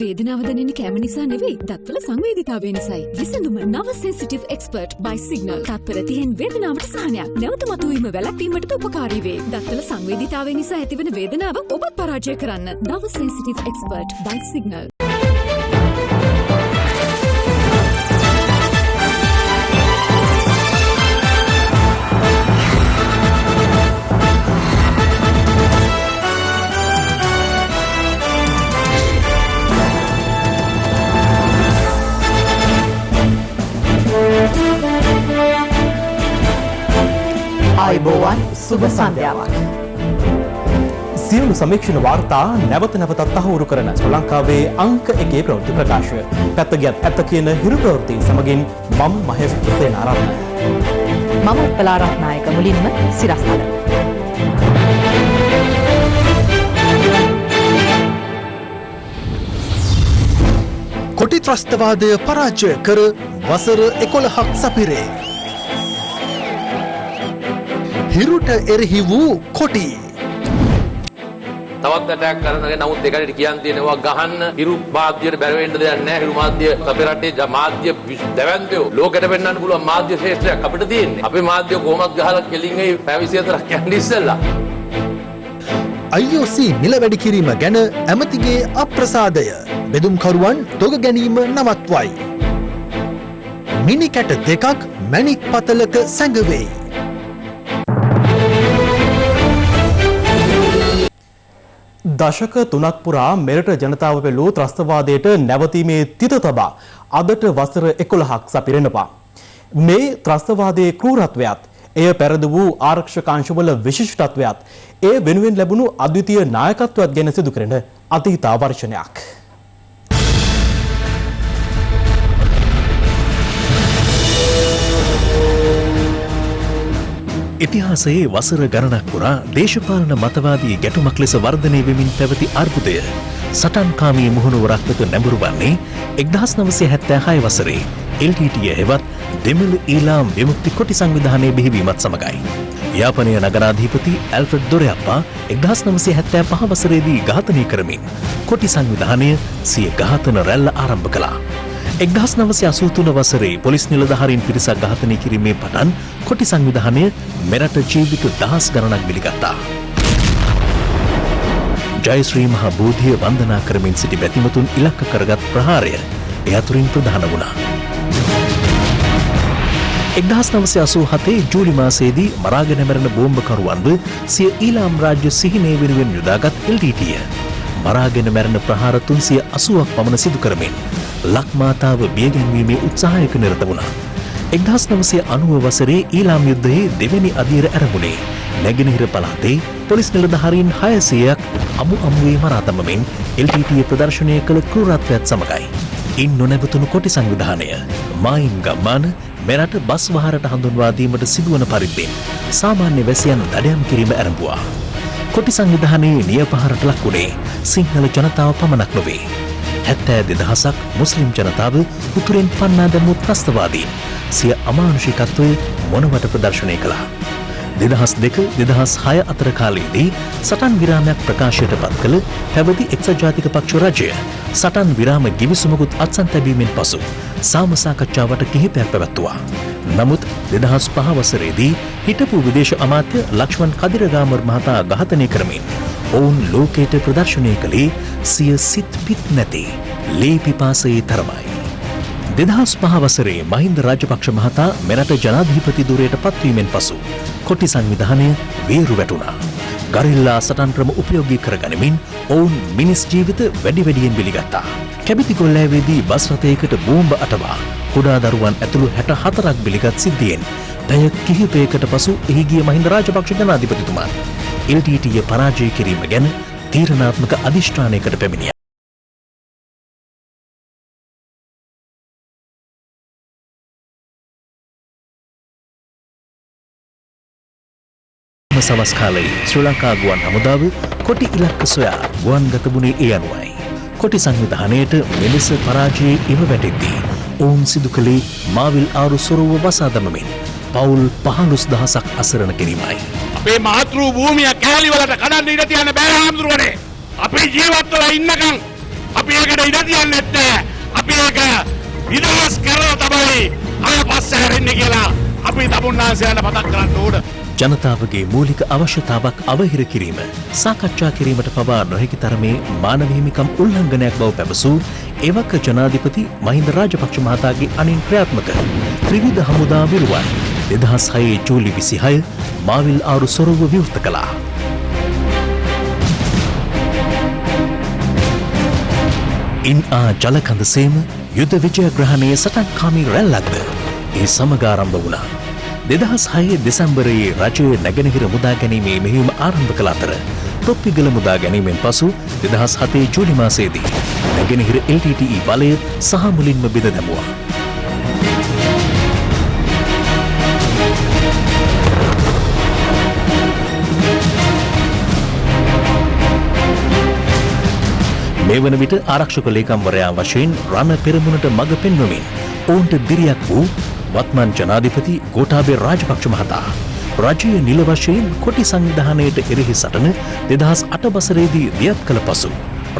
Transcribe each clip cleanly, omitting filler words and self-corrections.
වේදනාව දැනෙන්නේ කැම නිසා නෙවෙයි, දත්වල සංවේදීතාවය නිසායි. විසඳුම නව සෙන්සිටිව් එක්ස්පර්ට් by සිග්නල්. තත්පර 30න් වේදනාවට සහනයක්. නැවත මතුවීම වැළැක්වීමට උපකාරී වේ. දත්වල සංවේදීතාවය නිසා ඇතිවන වේදනාව ඔබත් පරාජය කරන්න. නව සෙන්සිටිව් එක්ස්පර්ට් by සිග්නල්. ආයුබෝවන් සුබ සන්ධ්‍යාවක්. සියලු සමීක්ෂණ වාර්තා නැවත නැවතත් තහවුරු කරන ශ්‍රී ලංකාවේ අංක 1 ප්‍රවෘත්ති ප්‍රකාශය. පැත්ත ගියත් ඇත්ත කියන හිරු ප්‍රවෘත්ති සමගින් මම මහේෂ් සේනාරත්න. මම උත්පලා රත්නායක. මුලින්ම සිරස්තල. කොටි ත්‍රස්තවාදය පරාජය කර වසර 11ක් සපිරේ. හිරුට එරෙහි වූ කොටි. තවත් ඇටැක් කරනගේ නමුත් ඒකට කියන්න තියෙනවා ගහන්න හිරු මාධ්‍යයට බැර වෙන්න දෙයක් නැහැ. හිරු මාධ්‍ය අපේ රටේ මාධ්‍ය දැවැන්තයෝ ලෝකෙට පෙන්වන්න පුළුවන් මාධ්‍ය ශ්‍රේෂ්ඨයක් අපිට තියෙන්නේ. අපේ මාධ්‍ය කොහොමද ගහලා කෙලින් ඒ පැය 24ක් යන්නේ ඉස්සෙල්ලා. IOC මිල වැඩි කිරීම ගැන ඇමතිගේ අප්‍රසාදය. බෙදුම්කරුවන් තොග ගැනීම නවත්වයි. මිනි කැට දෙකක් මැණික් පතලක සැඟවෙයි. දශක 3ක් පුරා මෙරට ජනතාව පෙළූ ත්‍රස්තවාදයට නැවතීමේ තිත තබා අදට වසර 11ක් සපිරෙනවා. මේ ත්‍රස්තවාදයේ ක්‍රූරත්වයත්, එය පෙරද වූ ආරක්ෂක අංශවල විශිෂ්ටත්වයත්, ඒ වෙනුවෙන් ලැබුණු අද්විතීය නායකත්වයක් ගැන සිදු කරන අතීත ආවර්ෂණයක්. ඉතිහාසයේ වසර ගණනක් පුරා දේශපාලන මතවාදී ගැටුමක් ලෙස වර්ධනය වෙමින් පැවති අර්බුදය සටන්කාමී මුහුණුවරක් වෙත නැඹුරු වන්නේ 1976 වසරේ LTTE හෙවත් දෙමළ ඊලාම් විමුක්ති කොටි සංවිධානයේ බිහිවීමත් සමගයි. යාපනය නගරාධිපති ඇල්ෆ්‍රඩ් දොරයප්පා 1975 වසරේදී ඝාතනය කරමින් කොටි සංවිධානය සිය ඝාතන රැල්ල ආරම්භ කළා. 1983 වසරේ පොලිස් නිලධාරීන් පිරිසක් ඝාතනය කිරීමේ පටන් කොටි සංවිධානය මෙරට ජීවිත දහස් ගණනක් බිලිගත්තා. ජයශ්‍රී මහ බෝධිය වන්දනා කරමින් සිටි බැතිමතුන් ඉලක්ක කරගත් ප්‍රහාරය එය අතුරින් ප්‍රධාන වුණා. 1987 ජූලි මාසයේදී මරාගෙන මැරෙන බෝම්බකරුවන්ව සිය ඊලාම් රාජ්‍ය සිහිනය වෙනුවෙන් යොදාගත් LTTE මරාගෙන මැරෙන ප්‍රහාර 380ක් පමණ සිදු කරමින් ලක්මාතාව බියගැන්වීමේ උත්සාහයක නිරත වුණා. 1990 වසරේ ඊලාම් යුද්ධයේ දෙවැනි අදියර ඇරඹුණේ නැගෙනහිර පළාතේ පොලිස් නිලධාරීන් 600ක් අමුවේ මරා තබමින් LTTE ප්‍රදර්ශනය කළ ක්‍රූරත්වයත් සමගයි. ඉන් නොනැවතුණු කොටි සංවිධානය මායිම් ගම්මාන මෙරට බස් වහරට හඳුන්වා දීමට සිදුවන පරිද්දෙන් සාමාන්‍ය වැසියන් දඩයම් කිරීම ආරම්භුවා. කොටි සංවිධානයේ නියපහරට ලක්ුණේ සිංහල ජනතාව පමණක් නොවේ. 72000ක් මුස්ලිම් ජනතාව උතුරෙන් පන්නා දැමූ ත්‍රස්තවාදීන් සිය අමානුෂිකත්වය මොනවට ප්‍රදර්ශනය කළා. 2002-2006 අතර කාලයේදී සටන් විරාමයක් ප්‍රකාශයට පත් කළ පැවති එක්සත් ජාතික පක්ෂ රජය සටන් විරාම ගිවිසුමකුත් අත්සන් තැබීමෙන් පසු සාම සාකච්ඡාවට කිහිපයක් පැවැත්තුවා. නමුත් 2005 වසරේදී හිටපු විදේශ අමාත්‍ය ලක්ෂ්මන් කදිරගාමර් මහතා ඝාතනය කරමින් ඔවුන් ලෝකයට ප්‍රදර්ශනය කළේ සිය සිත් පිත් නැති ලේ පිපාසයේ තරමයි. 2005 වසරේ මහින්ද රාජපක්ෂ මහතා මෙරට ජනාධිපති ධුරයට පත්වීමෙන් පසු කොටි සංවිධානය වේරු වැටුණා. ගරිල්ලා සටන් ක්‍රම උපයෝගී කරගනිමින් ඔවුන් මිනිස් ජීවිත වැඩි වැඩියෙන් බිලිගත්තා. කැබිති කොල්ලෑවේදී බස් රථයකට බෝම්බ අටවා කුඩා දරුවන් ඇතුළු 64ක් බිලිගත් සිද්ධියෙන් පැය කිහිපයකට පසු එහි ගිය මහින්ද රාජපක්ෂ ජනාධිපතිතුමා LTTE පරාජය කිරීම ගැන තීරණාත්මක අධිෂ්ඨානයකට පැමිණියා. සවස් කාලයේ ශ්‍රී ලංකා ගුවන් හමුදාව කොටි ඉලක්ක සොයා ගුවන්ගත වුණේ ඒ අනුවයි. කොටි සංවිධානයට මෙලෙස පරාජයේ ඉව වැටෙද්දී ඔවුන් සිදු කළේ මාවිල් ආරු සොරව වසා දමමින් පවුල් 15000ක් අසරණ කිරීමයි. අපේ මාතෘ භූමිය කැලි වලට කඩන්න ඉඩ තියන්න බෑ හාමුදුරුවනේ. අපි ජීවත් වෙලා ඉන්නකම් අපි අපි ඒකට ඉඩ තියන්නේ නැහැ. අපි ඒක විනාශ කරලා තමයි ආය පස්සේ හැරෙන්නේ කියලා අපි තමුන්නාන්සයන්ට මතක් කරන්න ඕන. ජනතාවගේ මූලික අවශ්‍යතාවක් අවහිර කිරීම සාකච්ඡා කිරීමට පවා නොහැකි තරමේ මානව හිමිකම් උල්ලංඝනයක් බව පැවසූ එවක ජනාධිපති මහින්ද රාජපක්ෂ මහතාගේ අනින් ක්‍රියාත්මක ත්‍රිවිධ හමුදා විරුවන් 2006 ජූලි 26 මාවිල් ආරු සොරව විවෘත කළා. ඉන් ජලකඳ සේම යුද විජයග්‍රහණයේ සටන්කාමී රැල්ලක්ද ඒ සමග ආරම්භ වුණා. 2006 දෙසැම්බරයේ රජයේ නැගෙනහිර මුදා ගැනීමේ මෙහෙයුම ආරම්භ කළ අතර තොප්පිගල මුදා ගැනීමෙන් පසු 2007 ජූලි මාසයේදී නැගෙනහිර LTTE බලය සහ මුලින්ම බිඳ දැමුවා. මේ වන විට ආරක්ෂක ලේකම්වරයා වශයෙන් රණ පෙරමුණට මඟ පෙන්වමින් ඔවුන්ට දිරියක් වූ වත්මන් ජනාධිපති ගෝඨාභය රාජපක්ෂ මහතා රජයේ නිල වශයෙන් කොටි සංවිධානයට එරෙහි සටන 2008 වසරේදී දියත් කළ පසු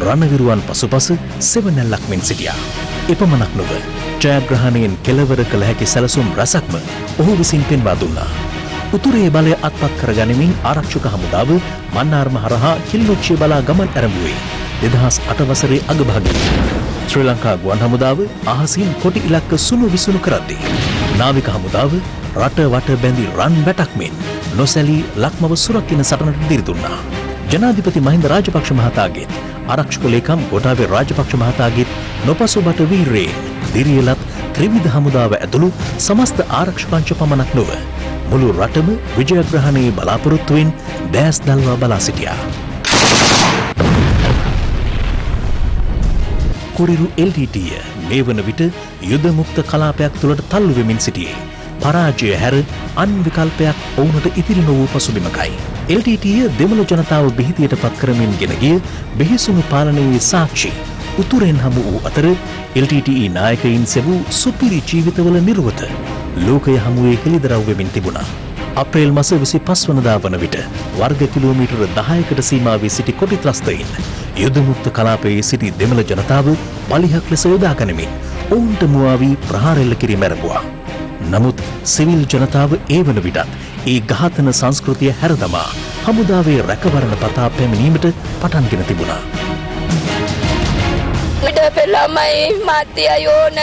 රණවිරුවන් පසුපස සෙවණැල්ලක් මෙන් සිටියා. එපමණක් නොව ජයග්‍රහණයෙන් කෙළවර කළ හැකි සැලසුම් රැසක්ම ඔහු විසින් පෙන්වා දුන්නා. උතුරේ බලය අත්පත් කරගනිමින් ආරක්ෂක හමුදාව මන්නාරම හරහා කිල්ලොච්චිය බලා ගමන් ආරම්භුවේ 2008 වසරේ අගභාගයේ ශ්‍රී ලංකා ගුවන් හමුදාව අහසින් කොටි ඉලක්ක සුණු විසුණු කරද්දී නාවික හමුදාව රට වට බැඳි රන් වැටක් මෙන් නොසැලී ලක්මව සුරකින්න සටනට දිරි දුන්නා. ජනාධිපති මහින්ද රාජපක්ෂ මහතාගේ ආරක්ෂක ලේකම් ගෝඨාභය රාජපක්ෂ මහතාගේ නොපසුබට වීරයෙන් දිරියලත් ත්‍රිවිධ හමුදාව ඇතුළු සමස්ත ආරක්ෂක අංශ පමණක් නොව මුළු රටම විජයග්‍රහණයේ බලාපොරොත්තුවෙන් දැස් දල්වා බලා සිටියා. කුරිරු LTTE මේ වන විට යුද මුක්ත කලාපයක් තුළට තල්ලු වෙමින් සිටියේ. පරාජය හැර අන් විකල්පයක් ඔවුනට ඉතිරි නොවූ පසුබිමකයි. LTTE දෙමළ ජනතාව බිහිතියට පත් කරමින් ගෙන ගිය බිහිසුණු පාලනයේ සාක්ෂි උතුරෙන් හමු වූ අතර LTTE නායකයින් සෙවූ සුපිරි ජීවිතවල නිර්වත ලෝකය හමුවේ හෙළිදරව් වෙමින් තිබුණා. අප්‍රේල් මාස 25 වනදා වන විට වර්ග කිලෝමීටර 10කට සීමා වී සිටි කොටි ත්‍රස්තයින් යුද මුක්ත කලාපයේ සිටි දෙමළ ජනතාව පලිහක් ලෙස යොදා ගනිමින් ඔවුන්ට මුවා වී ප්‍රහාර එල්ල කිරීම ආරම්භුවා. නමුත් සිවිල් ජනතාව ඒ වන විටත් ඒ ඝාතන සංස්කෘතිය හැරදමා හමුදාවේ රැකවරණ පතා පැමිණීමට පටන්ගෙන තිබුණා. මිට පෙළමයි මාත්‍යය ඕන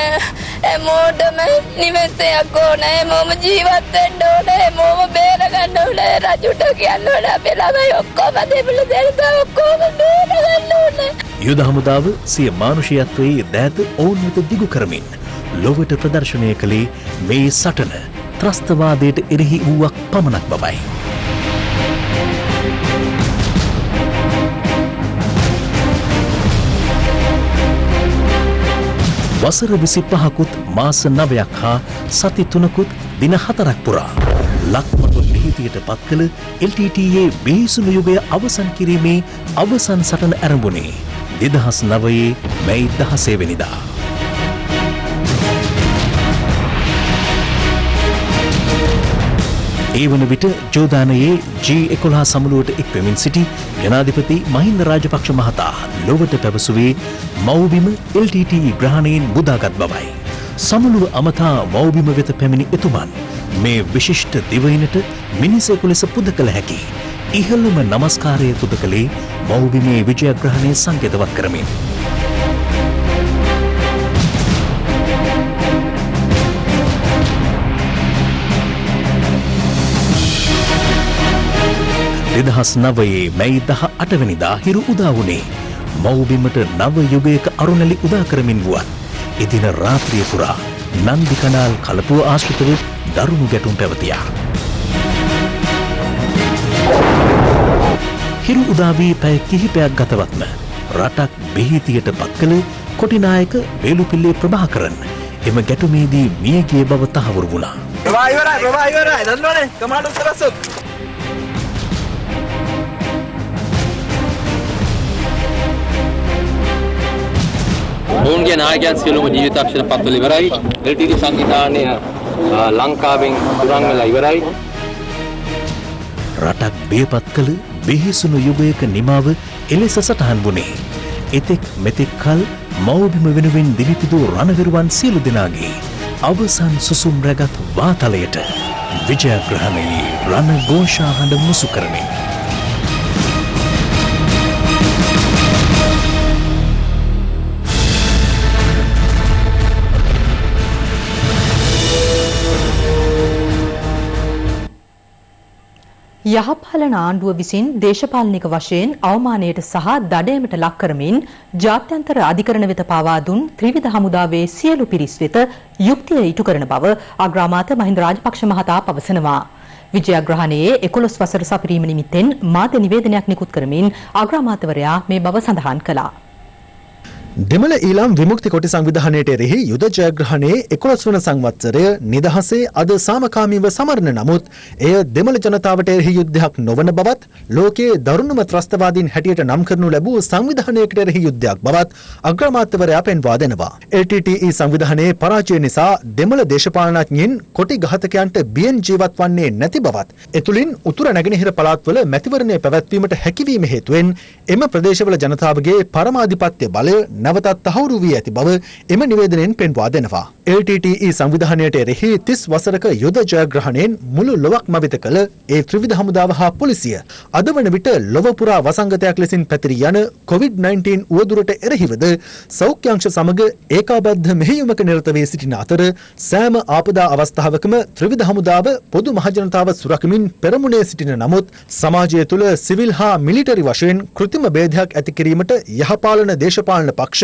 හැමෝටම නිවෙසයක් ඕන හැමෝම ජීවත් වෙන්න ඕන හැමෝම බේරගන්න ඕන රජුට කියන්න ඕන අපේ ළමයි ඔක්කොම දෙමළ ජනතාව ඔක්කොම බේරගන්න ඕන. යුද හමුදාව සිය මානුෂිකත්වයේ දෑත ඔවුන් වෙත දිගු කරමින් ලොවට ප්‍රදර්ශනය කළේ මේ සටන ත්‍රස්තවාදයට එරෙහි වූවක් පමණක් බවයි. වසර 25කුත් මාස 9ක් හා සති 3කුත් දින 4ක් පුරා ලක්මතු බිහිතියට පත් කළ LTTE බිහිසුණු යුගය අවසන් කිරීමේ අවසන් සටන ආරම්භුනේ 2009 මැයි 16 වෙනිදා. ඒ වන විට ජෝදානයේ G11 සමුළුවට එක්වෙමින් සිටි ජනාධිපති මහින්ද රාජපක්ෂ මහතා ලොවට පැවසුවේ මව්බිම LTTE ග්‍රහණයෙන් මුදාගත් බවයි. සමුළුව අමතා මව්බිම වෙත පැමිණි එතුමන් මේ විශිෂ්ට දිවයිනට මිනිසෙකු ලෙස පුද කළ හැකි ඉහළම නමස්කාරය පුද කළේ මව්බිමේ විජයග්‍රහණය සංකේතවත් කරමින්. දෙදහස් නවයේ මැයි 18 වෙනිදා හිරු උදා වුණේ මව්බිමට නව යුගයක අරුණැලි උදා කරමින් වුවත් එදින රාත්‍රිය පුරා නන්දි කණාල් කලපුව ආශ්‍රිතව දරුණු ගැටුම් පැවතියා. හිරු උදා වී පැය කිහිපයක් ගතවත්ම රටක් බිහිතියට පත් කළ කොටිනායක වේලුපිල්ලේ ප්‍රභාකරන් එම ගැටුමේදී මිය ගිය බව තහවුරු වුණා. ඉවරයි දන්නවනේ කමාඩෝ සරසොත් ඔවුන්ගේ නායකයන් සියලුම ජීවිතාක්ෂර පත්වල ඉවරයි. LTTE සංවිධානය ලංකාවෙන් තුරන් වෙලා ඉවරයි. රටක් බේපත් කළ බිහිසුණු යුගයක නිමාව එලෙස සටහන් වුණේ එතෙක් මෙතෙක් කල් මව්බිම වෙනුවෙන් දිලිපිදූ රණවිරුවන් සියලු දෙනාගේ අවසන් සුසුම් රැගත් වාතලයට විජයග්‍රහණයේ රණ ഘോഷාහඬ මුසු කරමින් යහපාලන ආණ්ඩුව විසින් දේශපාලනික වශයෙන් අවමානයට සහ දඩයමට ලක් කරමින් ජාත්‍යන්තර අධිකරණ වෙත පවා දුන් ත්‍රිවිධ හමුදාවේ සියලු පිරිස් වෙත යුක්තිය ඉටු කරන බව අග්‍රාමාත්‍ය මහින්ද රාජපක්ෂ මහතා පවසනවා. විජයග්‍රහණයේ 11 වසර සපිරීම නිමිත්තෙන් මාධ්‍ය නිවේදනයක් නිකුත් කරමින් අග්‍රාමාත්‍යවරයා මේ බව සඳහන් කළා. දෙමළ ඊළාම් විමුක්ති කොටි සංවිධානයට එරෙහි යුද ජයග්‍රහණයේ 11 වන සංවත්සරය නිදහසේ අද සාමකාමීව සමරන නමුත් එය දෙමළ ජනතාවට එරෙහි යුද්ධයක් නොවන බවත් ලෝකයේ දරුණුම ත්‍රස්තවාදීන් හැටියට නම් කරනු ලැබූ සංවිධානයකට එරෙහි යුද්ධයක් බවත් අග්‍රාමාත්‍යවරයා පෙන්වා දෙනවා. LTTE සංවිධානයේ පරාජය නිසා දෙමළ දේශපාලනඥයින් කොටි ඝාතකයන්ට බියෙන් ජීවත් වන්නේ නැති බවත් එතුලින් උතුර නැගෙනහිර පළාත්වල මැතිවරණය පැවැත්වීමට හැකියවීම හේතුවෙන් එම ප්‍රදේශවල ජනතාවගේ පරමාධිපත්‍ය බලය නැවතත් තහවුරු වී ඇති බව එම නිවේදනයෙන් පෙන්වා දෙනවා. LTTE සංවිධානයට එරෙහි 30 වසරක යුද ජයග්‍රහණයෙන් මුළු ලොවක් මවිත කළ ඒ ත්‍රිවිධ හමුදාව හා පොලිසිය අද වන විට ලොව පුරා වසංගතයක් ලෙසින් පැතිරී යන COVID-19 උවදුරට එරෙහිවද සෞඛ්‍ය අංශ සමග ඒකාබද්ධ මෙහෙයුමක නිරත වී සිටින අතර සෑම ආපදා අවස්ථාවකම ත්‍රිවිධ හමුදාව පොදු මහජනතාව සුරකමින් පෙරමුණේ සිටින නමුත් සමාජය තුළ සිවිල් හා මිලිටරි වශයෙන් කෘත්‍රිම භේදයක් ඇති කිරීමට යහපාලන දේශපාලන පක්ෂ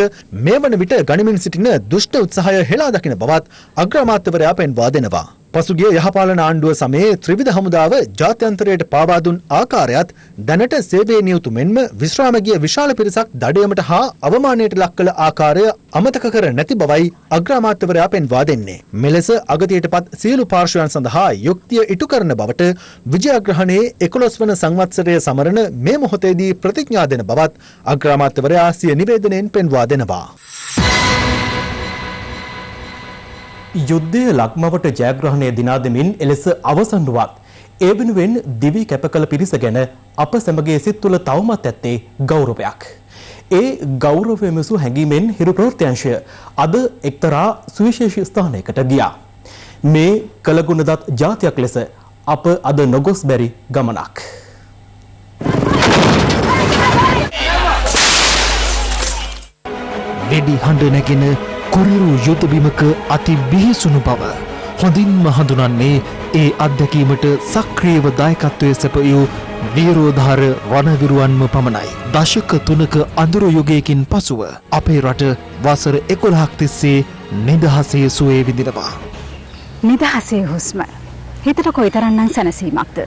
මේ වන විට ගනිමින් සිටින දුෂ්ට උත්සාහය හෙලා දකින බවත් අග්‍රාමාත්‍යවරයා පෙන්වා දෙනවා. පසුගිය යහපාලන ආණ්ඩුව සමයේ ත්‍රිවිධ හමුදාව ජාත්‍යන්තරයට පාවා දුන් ආකාරයත් දැනට සේවයේ නියුතු මෙන්ම විශ්‍රාම ගිය විශාල පිරිසක් දඩයමට හා අවමානයට ලක් කළ ආකාරය අමතක කර නැති බවයි අග්‍රාමාත්‍යවරයා පෙන්වා දෙන්නේ. මෙලෙස අගතියටපත් සියලු පාර්ශ්වයන් සඳහා යුක්තිය ඉටු කරන බවට විජයග්‍රහණයේ 11 වන සංවත්සරය සමරන මේ මොහොතේදී ප්‍රතිඥා දෙන බවත් අග්‍රාමාත්‍යවරයා සිය නිවේදනයෙන් පෙන්වා දෙනවා. යුද්ධය ලක්මවට ජයග්‍රහණය දිනා දෙමින් එලෙස අවසන් වුවත් ඒ වෙනුවෙන් දිවි කැප කළ පිරිස ගැන අප සැමගේ සිත් තුළ තවමත් ඇත්තේ ගෞරවයක්. ඒ ගෞරවය මුසු හැඟීමෙන් හිරු ප්‍රවෘත්තිංශය අද එක්තරා සුවිශේෂී ස්ථානයකට ගියා. මේ කළගුණදත් ජාතියක් ලෙස අප අද නොගොස් බැරි ගමනක්. වෙඩි හඬ නැගෙන කුරිරු යුද්ධ බිමක අති බිහිසුණු බව හොඳින්ම හඳුනන්නේ ඒ අත්දැකීමට සක්‍රියව දායකත්වයේ සැපයූ වීරෝධාර රණවිරුවන්ම පමණයි. දශක 3ක අඳුරු යුගයකින් පසුව අපේ රට වසර 11ක් තිස්සේ නිදහසේ සුවේ විඳිනවා. නිදහසේ හුස්ම හිතට කොයිතරම්නම් සැනසීමක්ද?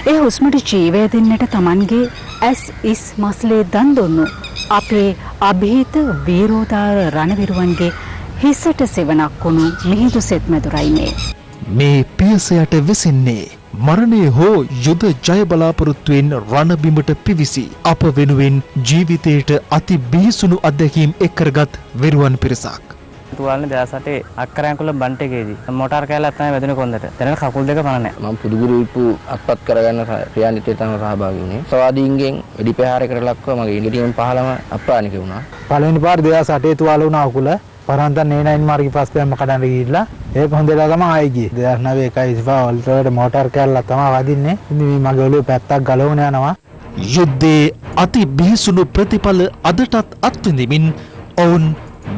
ඒ හුස්මට ජීවය දෙන්නට Tamanගේ ඇස් ඉස් මස්ලේ දන් දුන්නු අපේ අභීත වීරෝධාර රණවිරුවන්ගේ හිසට සෙවණක් වුණු මිහිඳු සෙත් මැදුරයි මේ. මේ පියසයට වෙසින්නේ මරණය හෝ යුද ජය බලාපොරොත්තුවෙන් රණබිමට පිවිසි අප වෙනුවෙන් ජීවිතයට අති බිහිසුණු අත්දැකීම් එක්කරගත් විරුවන් පිරිසක්. තුවාලනේ 2008 අක්කරයන්කුල බන්ටේකේදී මොටාර් කෑල්ලක් තමයි වැදුනේ කොන්දට. දැනට කකුල් දෙක පණ නැහැ. මම පුදුගුරු විප්පු අත්පත් කරගන්න ක්‍රියාන්විතයේ තමයි සහභාගී වුණේ. සවාදීන්ගෙන් වෙඩි ප්‍රහාරයකට ලක්ව මගේ ඉංග්‍රීසියෙන් 15ම අප්‍රාණික වුණා. පළවෙනි පාර 2008 තුවාල වුණා අකුල. පරන්තන් 9 මාර්ගය පස්සේ මම කඩන්න ගිහිල්ලා ඒක හොඳලා තමයි ආයි ගියේ. 2009 125 වලට මොටාර් කෑල්ලක් තමයි වදින්නේ. ඉතින් මගේ ඔළුවේ පැත්තක් ගලවගෙන යනවා. යුද්ධයේ අති බිහිසුණු ප්‍රතිඵල අදටත් අත්විඳිමින් ඔවුන්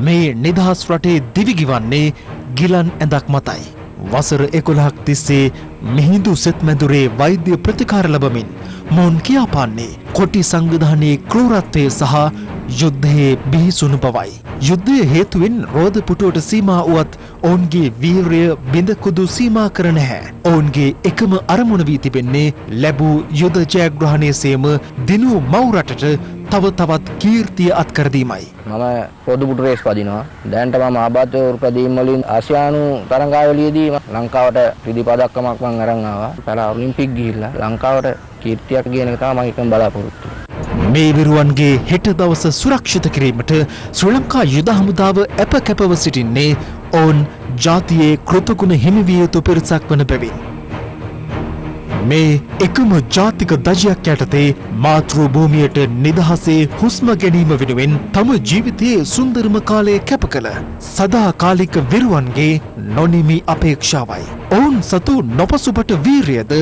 මේ නිදහස් රටේ දිවිගිවන්නේ ගිලන් ඇඳක් මතයි. වසර 11ක් තිස්සේ මිහිඳු සෙත් මැදුරේ වෛද්‍ය ප්‍රතිකාර ලැබමින් මොවුන් කියාපාන්නේ කොටි සංවිධානයේ ක්‍රූරත්වය සහ යුද්ධයේ බිහිසුණු බවයි. යුද්ධය හේතුවෙන් රෝද පුටුවට සීමා වුවත් ඔවුන්ගේ වීරය බිඳකුදු සීමා කර නැහැ. ඔවුන්ගේ එකම අරමුණ වී තිබෙන්නේ ලැබූ යුද ජයග්‍රහණයේ සේම දිනු මව් රටට තව තවත් කීර්තිය අත්කර දීමයි. මම රෝද පුටු රේස් පදිනවා. දැනට මම ආබාධ ප්‍රදීම් වලින් ආසියානු තරඟාවලියේදී ලංකාවට රිදි පදක්කමක් මම අරන් ආවා. පළ ඔලිම්පික් ගිහිල්ලා ලංකාවට කීර්තියක් ගෙන එක තමයි මම එකම බලාපොරොත්තු. මේ විරුවන්ගේ හෙට දවස සුරක්ෂිත කිරීමට ශ්‍රී ලංකා යුද හමුදාව අප කැපව සිටින්නේ ඔවුන් ජාතියේ කෘතගුණ හිමිවිය යුතු පිරිසක් වන බැවින්. මේ එකම ජාතික දජයක් යටතේ මාතෘ භූමියට නිදහසේ හුස්ම ගැනීම වෙනුවෙන් තම ජීවිතයේ සුන්දරම කාලය කැප කළ සදාකාලික විරුවන්ගේ නොනිමි අපේක්ෂාවයි. ඔවුන් සතු නොපසුබට වීරියද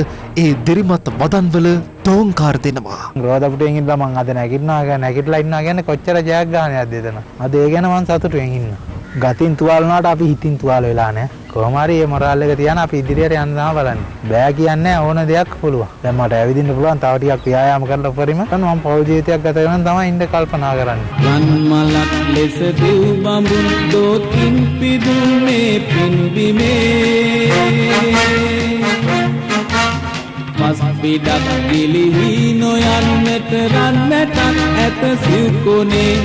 ඒ දිරිමත් වදන්වල තෝංකාර දෙනවා. ග්‍රෝදපුටෙන් ඉඳලා මං අද නැගිටලා ඉන්නවා කියන්නේ කොච්චර ජයග්‍රහණයක්ද එතන. අද ඒ ගැන මං සතුටුෙන් ඉන්නවා. ගතින් තුවාල වුණාට අපි හිතින් තුවාල වෙලා නැහැ. කොහොම හරි මේ මොරාල් එක තියන අපි ඉදිරියට යන්න තමයි බලන්නේ. බෑ කියන්නේ ඕන දෙයක් පුළුවන්. දැන් මට ඇවිදින්න පුළුවන් තව ටිකක් ව්‍යායාම කරලා උපරිම මම පෞල් ජීවිතයක් ගත කරන තමයි ඉන්න කල්පනා කරන්නේ. රන් මලක් ලෙස දිව් බඹුන් දෝතින් පිදුනේ පින්බිමේ මස් පිටක් ගිලිහි නොයන්නට රන් මැටක් ඇත සිව් කොනේ.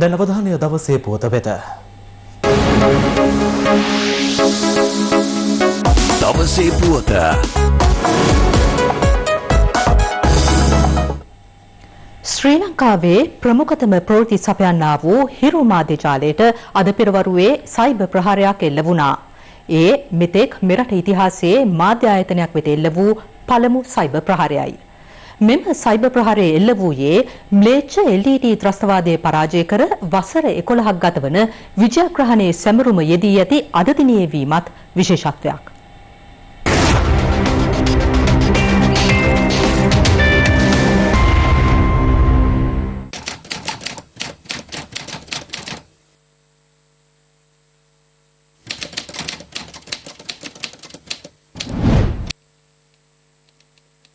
දැන් අවධානය දවසේ පුවත වෙත. දවසේ පුවත. ශ්‍රී ලංකාවේ ප්‍රමුඛතම ප්‍රවෘත්ති සපයන්නා වූ හිරු මාධ්‍ය ජාලයට අද පෙරවරුවේ සයිබර් ප්‍රහාරයක් එල්ල වුණා. ඒ මෙතෙක් මෙරට ඉතිහාසයේ මාධ්‍ය ආයතනයක් වෙත එල්ල වූ පළමු සයිබර් ප්‍රහාරයයි. මෙම සයිබර් ප්‍රහාරය එල්ල වූයේ ම්ලේච්ඡ LTT ත්‍රස්තවාදයේ පරාජය කර වසර 11ක් ගතවන විජයග්‍රහණයේ සැමරුම යෙදී ඇති අද දිනේ වීමත් විශේෂත්වයක්.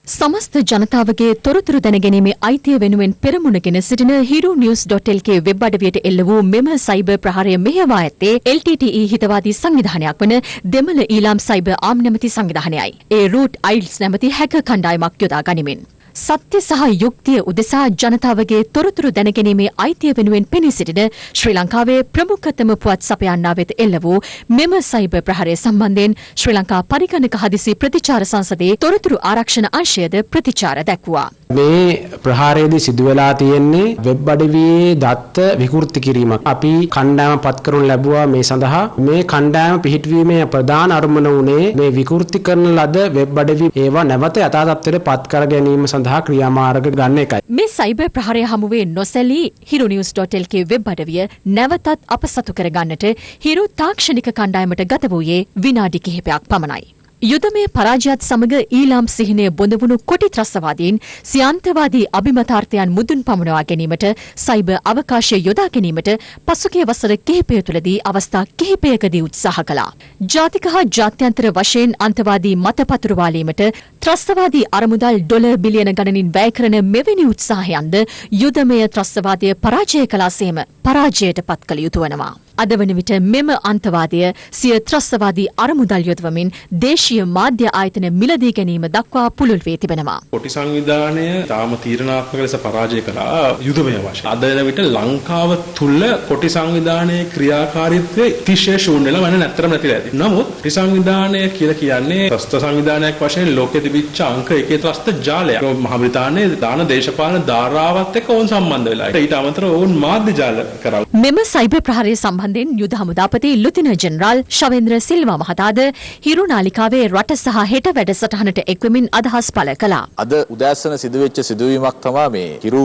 සමස්ත ජනතාවගේ තොරතුරු දැනගැනීමේ අයිතිය වෙනුවෙන් පෙරමුණගෙන සිටින hirunews.lk වෙබ් අඩවියට එල්ල වූ මෙම සයිබර් ප්‍රහාරය මෙහෙයවා ඇත්තේ LTTE හිතවාදී සංවිධානයක් වන දෙමළ ඊළාම් සයිබර් ආම් නැමැති සංවිධානයයි. ඒ රූට් අයිල්ස් නැමැති හැකර් කණ්ඩායමක් යොදා ගනිමින් සත්‍ය සහ යුක්තිය උදෙසා ජනතාවගේ තොරතුරු දැනගැනීමේ අයිතිය වෙනුවෙන් පෙනී සිටින ශ්‍රී ලංකාවේ ප්‍රමුඛතම පුවත් සපයන්නා වෙත එල්ල වූ මෙම සයිබර් ප්‍රහාරය සම්බන්ධයෙන් ශ්‍රී ලංකා පරිගණක හදිසි ප්‍රතිචාර සංසදයේ තොරතුරු ආරක්ෂණ අංශයද ප්‍රතිචාර දැක්වුවා. මේ ප්‍රහාරයේදී සිදු වෙලා තියෙන්නේ වෙබ් අඩවියේ දත්ත විකෘති කිරීමක්. අපි කණ්ඩායම පත් කරනු ලැබුවා මේ සඳහා. මේ කණ්ඩායම පිහිටුවීමේ ප්‍රධාන අරමුණ වුණේ මේ විකෘති කරන ලද වෙබ් අඩවි ඒවා නැවත යථා තත්ත්වයට පත් කර ගැනීම සඳහා ක්‍රියාමාර්ග ගන්න එකයි. මේ සයිබර් ප්‍රහාරය හමුවේ නොසැලී hirunews.lk වෙබ් අඩවිය නැවතත් අපසතු කර ගන්නට හිරු තාක්ෂණික කණ්ඩායමට ගත වූයේ විනාඩි කිහිපයක් පමණයි. යුදමය පරාජයත් සමග ඊළාම් සිහිනය බොඳවුණු කොටි ත්‍රස්තවාදීන් සියන්තවාදී අභිමතාර්ථයන් මුදුන් පමුණවා ගැනීමට සයිබර් අවකාශය යොදා ගැනීමට පසුගිය වසර කිහිපය තුළදී අවස්ථා කිහිපයකදී උත්සාහ කළා. ජාතික හා ජාත්‍යන්තර වශයෙන් අන්තවාදී මත පතුරවාලීමට ත්‍රස්තවාදී අරමුදල් ඩොලර් බිලියන ගණනින් වැය කරන මෙවැනි උත්සාහයන්ද යුදමය ත්‍රස්තවාදය පරාජය කළාසේම පරාජයට පත් කළ යුතු වනවා. අද වන විට මෙම අන්තවාදය සිය ත්‍රස්තවාදී අරමුදල් යොදවමින් දේශීය මාධ්‍ය ආයතන මිලදී ගැනීම දක්වා පුළුල් වී තිබෙනවා. කොටි සංවිධානය තාම තීරණාත්මක ලෙස පරාජය කළා යුදමය වශයෙන්. අද වෙන විට ලංකාව තුල කොටි සංවිධානයේ ක්‍රියාකාරීත්වය තිශය ශූන්‍ය වෙලා මම නැත්තරම නැතිලා ඇති. නමුත් කොටි සංවිධානය කියලා කියන්නේ ත්‍රස්ත සංවිධානයක් වශයෙන් ලෝකෙ තිබිච්ච අංක 1 ත්‍රස්ත ජාලයක්. මහ බ්‍රිතාන්‍යයේ දාන දේශපාලන ධාරාවත් එක්ක ඕන් සම්බන්ධ වෙලා. ඊට අමතරව ඕන් මාධ්‍ය ජාල කරා. මෙම සයිබර් ප්‍රහාරය සම්බන්ධයෙන් යුද හමුදාපති ලුතින ජෙනරාල් ශවේන්ද්‍ර සිල්වා මහතාද හිරු නාලිකාවේ රට සහ හෙට වැඩසටහනට එක්වමින් අදහස් පළ කළා. අද උදෑසන සිදුවෙච්ච සිදුවීමක් තමයි මේ හිරු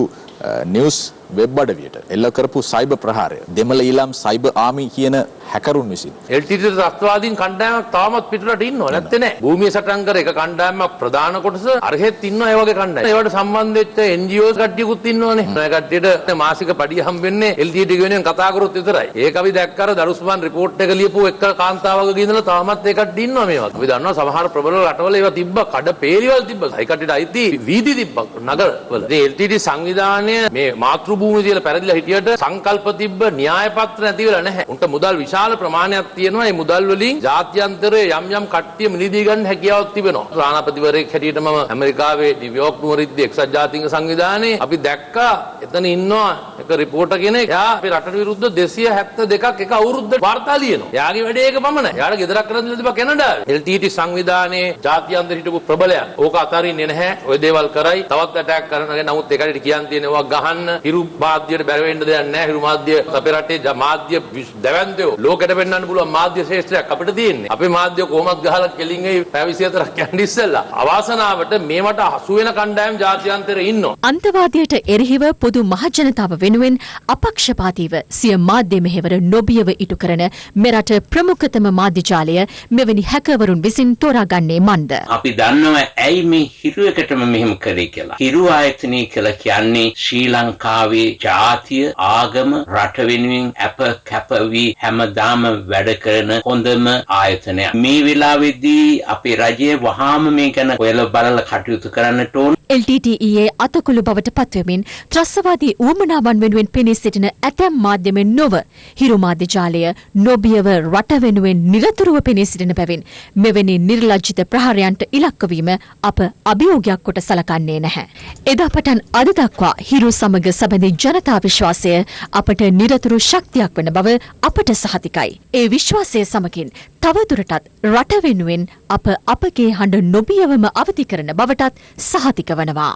නිවුස් වෙබ් අඩවියට එල්ල කරපු සයිබර් ප්‍රහාරය. දෙමළ ඊළාම් සයිබර් ආමි කියන හැකරුන් විසින් LTT ත්‍රස්තවාදීන් කණ්ඩායමක් තාමත් පිටරට ඉන්නව නැත්තේ නෑ. භූමිය සටන් කර එක කණ්ඩායමක් ප්‍රධාන කොටස අරහෙත් ඉන්නවා ඒ වගේ කණ්ඩායම්. ඒවට සම්බන්ධ වෙච්ච NGOs කට්ටියකුත් ඉන්නවනේ. ඒ කට්ටියට මාසික පඩිය හම් වෙන්නේ LTT ගෙවෙනින් කතා කරොත් විතරයි. ඒක අපි දැක්කර දරුස්මාන් රිපෝට් එක ලියපු එක කාන්තාවක ගින්දලා තාමත් ඒ කට්ටිය ඉන්නවා මේවා. අපි දන්නවා සමහර ප්‍රබල රටවල ඒවා තිබ්බා කඩ පේලිවල් තිබ්බා. ඒ කට්ටියට අයිති වීදි තිබ්බා නගරවල. ඒ LTT සංවිධානය මේ මාතෘ භූමිය කියලා පැරදිලා හිටියට සංකල්ප තිබ්බ න්‍යාය පත්‍ර නැති වෙලා නැහැ. උන්ට මුදල් විශාල ප්‍රමාණයක් තියෙනවා. ඒ මුදල් වලින් ජාත්‍යන්තරයේ යම් කට්ටිය මිලදී ගන්න හැකියාවක් තිබෙනවා. ප්‍රාණපතිවරයෙක් හැටියට මම ඇමරිකාවේ නිව්යෝක් නුවරදී එක්සත් ජාතීන්ගේ සංවිධානයේ අපි දැක්කා එතන ඉන්නවා එක රිපෝටර් කෙනෙක්. එයා අපේ රටට විරුද්ධ 272ක් එක අවුරුද්දට වාර්තා ලියනවා. එයාගේ වැඩේ ඒක පමණයි. එයාට ගෙදරක් කරන් දෙන්න තිබා කැනඩාවේ. LTT සංවිධානයේ ජාත්‍යන්තර හිටපු ප්‍රබලයන්. ඕක අතාරින්නේ නැහැ. ඔය දේවල් කරයි. තවත් ඇටැක් කරනවා. නමුත් ඒකට කියන් තියෙනවා ගහන්න හිරු මාධ්‍යයට බැර වෙන්න දෙයක් නැහැ. හිරු මාධ්‍ය අපේ රටේ මාධ්‍ය දැවැන්තයෝ ලෝකෙට පෙන්වන්න පුළුවන් මාධ්‍ය ශේෂ්ත්‍රයක් අපිට තියෙන්නේ. අපේ මාධ්‍ය කොහොමත් ගහලා කෙලින් ඒ පැය 24ක් යන්න ඉස්සෙල්ලා. අවාසනාවට මේවට හසු වෙන කණ්ඩායම් ජාත්‍යන්තරේ ඉන්නවා. අන්තවාදයට එරෙහිව පොදු මහජනතාව වෙනුවෙන් අපක්ෂපාතීව සිය මාධ්‍ය මෙහෙවර නොබියව ඉටු කරන මෙරට ප්‍රමුඛතම මාධ්‍ය ජාලය මෙවැනි හැකවරුන් විසින් තෝරාගන්නේ මන්ද? අපි දන්නවා ඇයි මේ හිරු එකටම මෙහෙම කරේ කියලා. හිරු ආයතනය කියලා කියන්නේ ශ්‍රී ලංකාවේ ජාතිය ආගම රට වෙනුවෙන් අප කැපවී හැමදාම වැඩ කරන හොඳම ආයතනයක්. මේ වෙලාවේදී අපේ රජය වහාම මේ ගැන හොයලා බලලා කටයුතු කරන්නට ඕන. LTTE අතකොළු බවට පත්වමින් ත්‍රස්තවාදී ඌමනාවන් වෙනුවෙන් පෙනී සිටින ඇතැම් මාධ්‍යමෙන් නොව හිරු මාධ්‍ය ජාලය නොබියව රට වෙනුවෙන් නිරතුරුව පෙනී සිටින බැවින් මෙවැනි නිර්ලජ්ජිත ප්‍රහාරයන්ට ඉලක්ක වීම අප අභියෝගයක් කොට සලකන්නේ නැහැ. එදා පටන් අද දක්වා හිරු සමග සබැඳි ජනතා විශ්වාසය අපට නිරතුරු ශක්තියක් වන බව අපට සහතිකයි. ඒ විශ්වාසය සමගින් තවදුරටත් රට වෙනුවෙන් අප අපගේ හඬ නොබියවම අවදි කරන බවටත් සහතික වනවා.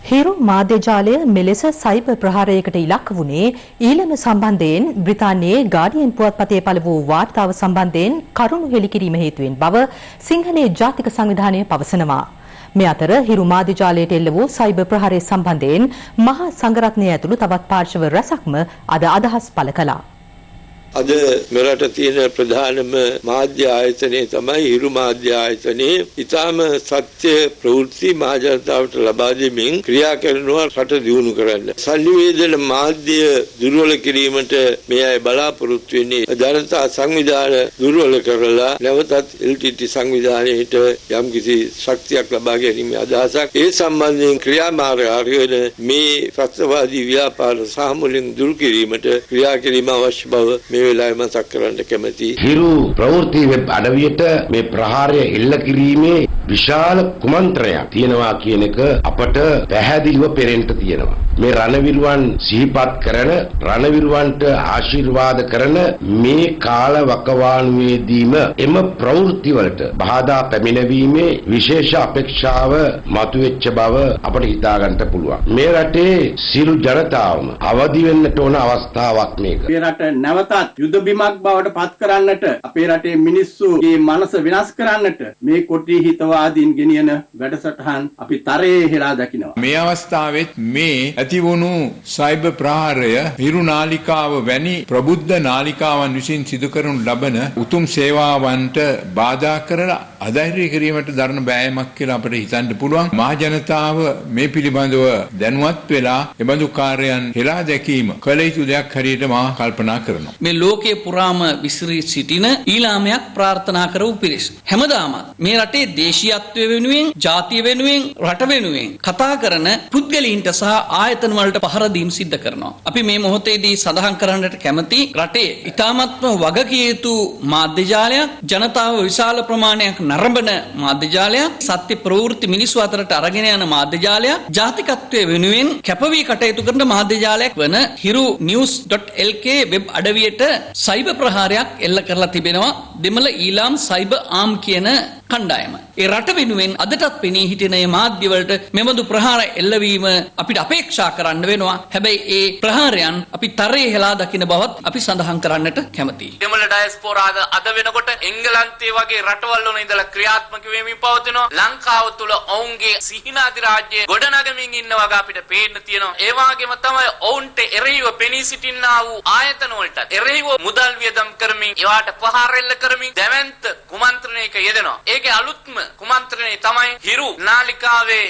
හිරු මාධ්‍ය ජාලය මෙලෙස සයිබර් ප්‍රහාරයකට ඉලක්ක වුණේ ඊළම සම්බන්ධයෙන් බ්‍රිතාන්‍යයේ ගාඩියන් පුවත්පතේ පළ වූ වාර්තාව සම්බන්ධයෙන් කරුණු හෙළිකිරීම හේතුවෙන් බව සිංහලයේ ජාතික සංවිධානය පවසනවා. මේ අතර හිරු මාධ්‍ය ජාලයට එල්ල වූ සයිබර් ප්‍රහාරය සම්බන්ධයෙන් මහා සංඝරත්නය ඇතුළු තවත් පාර්ශව රැසක්ම අද අදහස් පළ කළා. අද මෙරට තියෙන ප්‍රධානම මාධ්‍ය ආයතනය තමයි හිරු මාධ්‍ය ආයතනය. ඊටාම සත්‍ය ප්‍රවෘත්ති මහජනතාවට ලබා දෙමින් ක්‍රියා කරනවා රට දියුණු කරන්න. සංනිවේදන මාධ්‍ය දුර්වල කිරීමට මේ අය බලාපොරොත්තු වෙන්නේ. ජනතා සංවිධාන දුර්වල කරලා නැවතත් LTT සංවිධානයට යම්කිසි ශක්තියක් ලබා ගැනීමේ අදහසක්. ඒ සම්බන්ධයෙන් ක්‍රියාමාර්ග ආරගෙන මේ ත්‍රස්තවාදී ව්‍යාපාර සාමුලින් දුරු කිරීමට ක්‍රියා කිරීම අවශ්‍ය බව මේ වෙලාවේ මතක් කරන්න කැමැති. හිරු ප්‍රවෘත්ති වෙබ් අඩවියට මේ ප්‍රහාරය එල්ල කිරීමේ විශාල කුමන්ත්‍රණයක් තියෙනවා කියන එක අපට පැහැදිලිව පෙරෙන්න තියෙනවා. මේ රණවිරුවන් සිහිපත් කරන රණවිරුවන්ට ආශිර්වාද කරන මේ කාල වකවානුවේදීම එම ප්‍රවෘත්ති වලට බාධා පැමිණීමේ විශේෂ අපේක්ෂාව මතුවෙච්ච බව අපට හිතා ගන්න පුළුවන්. මේ රටේ සියලු ජනතාවම අවදි වෙන්නට ඕන අවස්ථාවක් මේක. මේ රට නැවතත් යුද බිමක් බවට පත් කරන්නට අපේ රටේ මිනිස්සුගේ මනස විනාශ කරන්නට මේ කොටි හිතවාදීන් ගෙනියන වැඩසටහන් අපි තරයේ හෙලා දකිනවා. මේ අවස්ථාවෙත් මේ ඇතිවුණු සයිබර් ප්‍රහාරය හිරු නාලිකාව වැනි ප්‍රබුද්ධ නාලිකාවන් විසින් සිදු කරනු ලබන උතුම් සේවාවන්ට බාධා කරලා අධෛර්ය කිරීමට දරන බෑයමක් කියලා අපිට හිතන්න පුළුවන්. මහ ජනතාව මේ පිළිබඳව දැනුවත් වෙලා එබඳු කාර්යයන් හෙලා දැකීම කළ යුතු දෙයක් හැටියට මා කල්පනා කරනවා. මේ ලෝකයේ පුරාම විසිරී සිටින ඊළාමයක් ප්‍රාර්ථනා කරපු පිරිස. හැමදාමත් මේ රටේ දේශීයත්වය වෙනුවෙන්, ජාතිය වෙනුවෙන්, රට වෙනුවෙන් කතා කරන පුද්ගලයින්ට සහ ආයතන වලට පහර දීම් සිද්ධ කරනවා. අපි මේ මොහොතේදී සඳහන් කරන්නට කැමති රටේ ඉතාමත්ම වගකිය යුතු මාධ්‍ය ජාලයක්, ජනතාව විශාල ප්‍රමාණයක් නරඹන මාධ්‍ය ජාලයක්, සත්‍ය ප්‍රවෘත්ති මිනිස්සු අතරට අරගෙන යන මාධ්‍ය ජාලයක්, ජාතිකත්වයේ වෙනුවෙන් කැපවී කටයුතු කරන මාධ්‍ය ජාලයක් වන hiru news.lk වෙබ් අඩවියට සයිබර් ප්‍රහාරයක් එල්ල කරලා තිබෙනවා දෙමළ ඊලාම් සයිබර් ආම් කියන කණ්ඩායම. ඒ රට වෙනුවෙන් අදටත් පෙනී හිටින මේ මාධ්‍ය වලට මෙබඳු ප්‍රහාර එල්ලවීම අපිට අපේක්ෂා කරන්න වෙනවා. හැබැයි ඒ ප්‍රහාරයන් අපි තරයේ හෙලා දකින බවත් අපි සඳහන් කරන්නට කැමතියි. දෙමළ ඩයස්පෝරාව අද වෙනකොට එංගලන්තයේ වගේ රටවල් වල ඉඳලා ක්‍රියාත්මක වෙමින් පවතිනවා. ලංකාව තුල ඔවුන්ගේ සිහිනාදි රාජ්‍ය ගොඩනගමින් ඉන්න වගේ අපිට පේන්න තියෙනවා. ඒ වගේම තමයි ඔවුන්ට එරෙහිව පෙනී සිටිනා වූ ආයතන වලට එරෙහිව මුදල් වියදම් කරමින් ඒවාට පහර එල්ල කරමින් දැවැන්ත කුමන්ත්‍රණයක යෙදෙනවා. ඒකේ අලුත්ම කුමන්ත්‍රණය තමයි හිරු නාලිකාවේ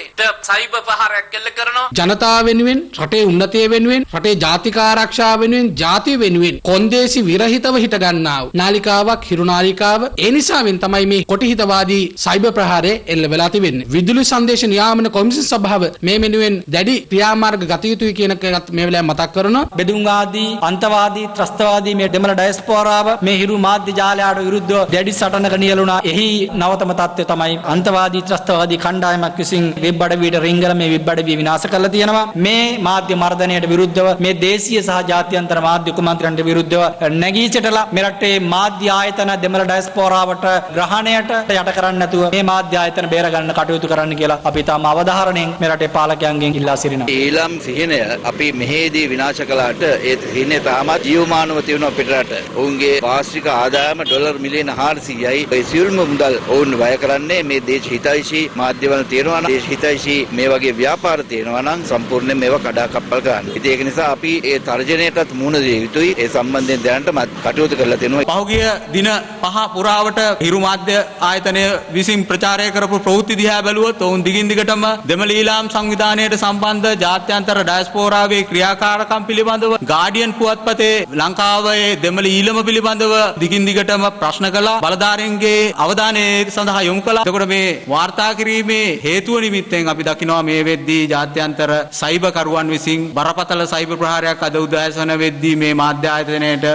සයිබර් ප්‍රහාරයක් එල්ල කරනවා. ජනතාව වෙනුවෙන්, රටේ උන්නතිය වෙනුවෙන්, රටේ ජාතික ආරක්ෂාව වෙනුවෙන්, ජාතිය වෙනුවෙන් කොන්දේසි විරහිතව හිට ගන්නා වූ නාලිකාවක් හිරු නාලිකාව. ඒ නිසාවෙන් තමයි මේ කොටිහිතවාදී සයිබර් ප්‍රහාරය එල්ල වෙලා තිබෙන්නේ. විදුලි සංදේශ නියාමන කොමිෂන් සභාව මේ වෙනුවෙන් දැඩි ක්‍රියාමාර්ග ගත යුතුයි කියන එකත් මේ වෙලාවේ මතක් කරනවා. බෙදුම්වාදී, අන්තවාදී, ත්‍රස්තවාදී මේ දෙමළ ඩයස්පෝරාව මේ හිරු මාධ්‍ය ජාලයට විරුද්ධව දැඩි සටනක නියැලුණා. එහි නවතම තත්ත්වය තමයි අන්තවාදී ත්‍රස්තවාදී කණ්ඩායමක් විසින් වෙබ් අඩවියට රිංගල මේ වෙබ් අඩවිය විනාශ කරලා තියෙනවා. මේ මාධ්‍ය මර්ධනයට විරුද්ධව මේ දේශීය සහ ජාත්‍යන්තර මාධ්‍ය කුමන්ත්‍රණයට විරුද්ධව නැගී සිටලා මෙරටේ මාධ්‍ය ආයතන දෙමළ ඩයස්පෝරාවට ග්‍රහණයට යට කරන්නේ නැතුව මේ මාධ්‍ය ආයතන බේර ගන්න කටයුතු කරන්න කියලා අපි තාම අවධාරණයෙන් මෙරටේ පාලකයන්ගෙන් ඉල්ලා සිටිනවා. ඊළම් සිහිනය අපි මෙහෙදී විනාශ කළාට ඒ සිහිනය තාමත් ජීවමානව තියෙනවා පිටරට. ඔවුන්ගේ වාර්ෂික ආදායම ඩොලර් මිලියන 400යි. ඒ සියලුම මුදල් ඔවුන් වැය කරන්නේ මේ දේශ හිතයිෂී මාධ්‍යවල තියෙනවා නම් දේශ හිතයිෂී මේ වගේ ව්‍යාපාර තියෙනවා නම් සම්පූර්ණයෙන් මේවා කඩාකප්පල් කරන්න. ඉතින් ඒක නිසා අපි ඒ තර්ජනයටත් මුහුණ දිය යුතුයි. ඒ සම්බන්ධයෙන් දැනට කටයුතු කරලා තියෙනවා. පහුගිය දින 5 පුරාවට හිරු මාධ්‍ය ආයතනය විසින් ප්‍රචාරය කරපු ප්‍රවෘත්ති දිහා බැලුවොත් ඔවුන් දිගින් දිගටම දෙමළ ඊළාම් සංවිධානයට සම්බන්ධ ජාත්‍යන්තර ඩයස්පෝරාවේ ක්‍රියාකාරකම් පිළිබඳව ගාඩියන් පුවත්පතේ ලංකාවේ දෙමළ ඊළම පිළිබඳව දිගින් දිගටම ප්‍රශ්න කළා. බලධාරීන්ගේ අවධානය සඳහා යොමු කළා. එතකොට මේ වාර්තා කිරීමේ හේතුව නිමිත්තෙන් අපි දකිනවා මේ වෙද්දී ජාත්‍යන්තර සයිබර් කරුවන් විසින් බරපතල සයිබර් ප්‍රහාරයක් අද උදෑසන වෙද්දී මේ මාධ්‍ය ආයතනයට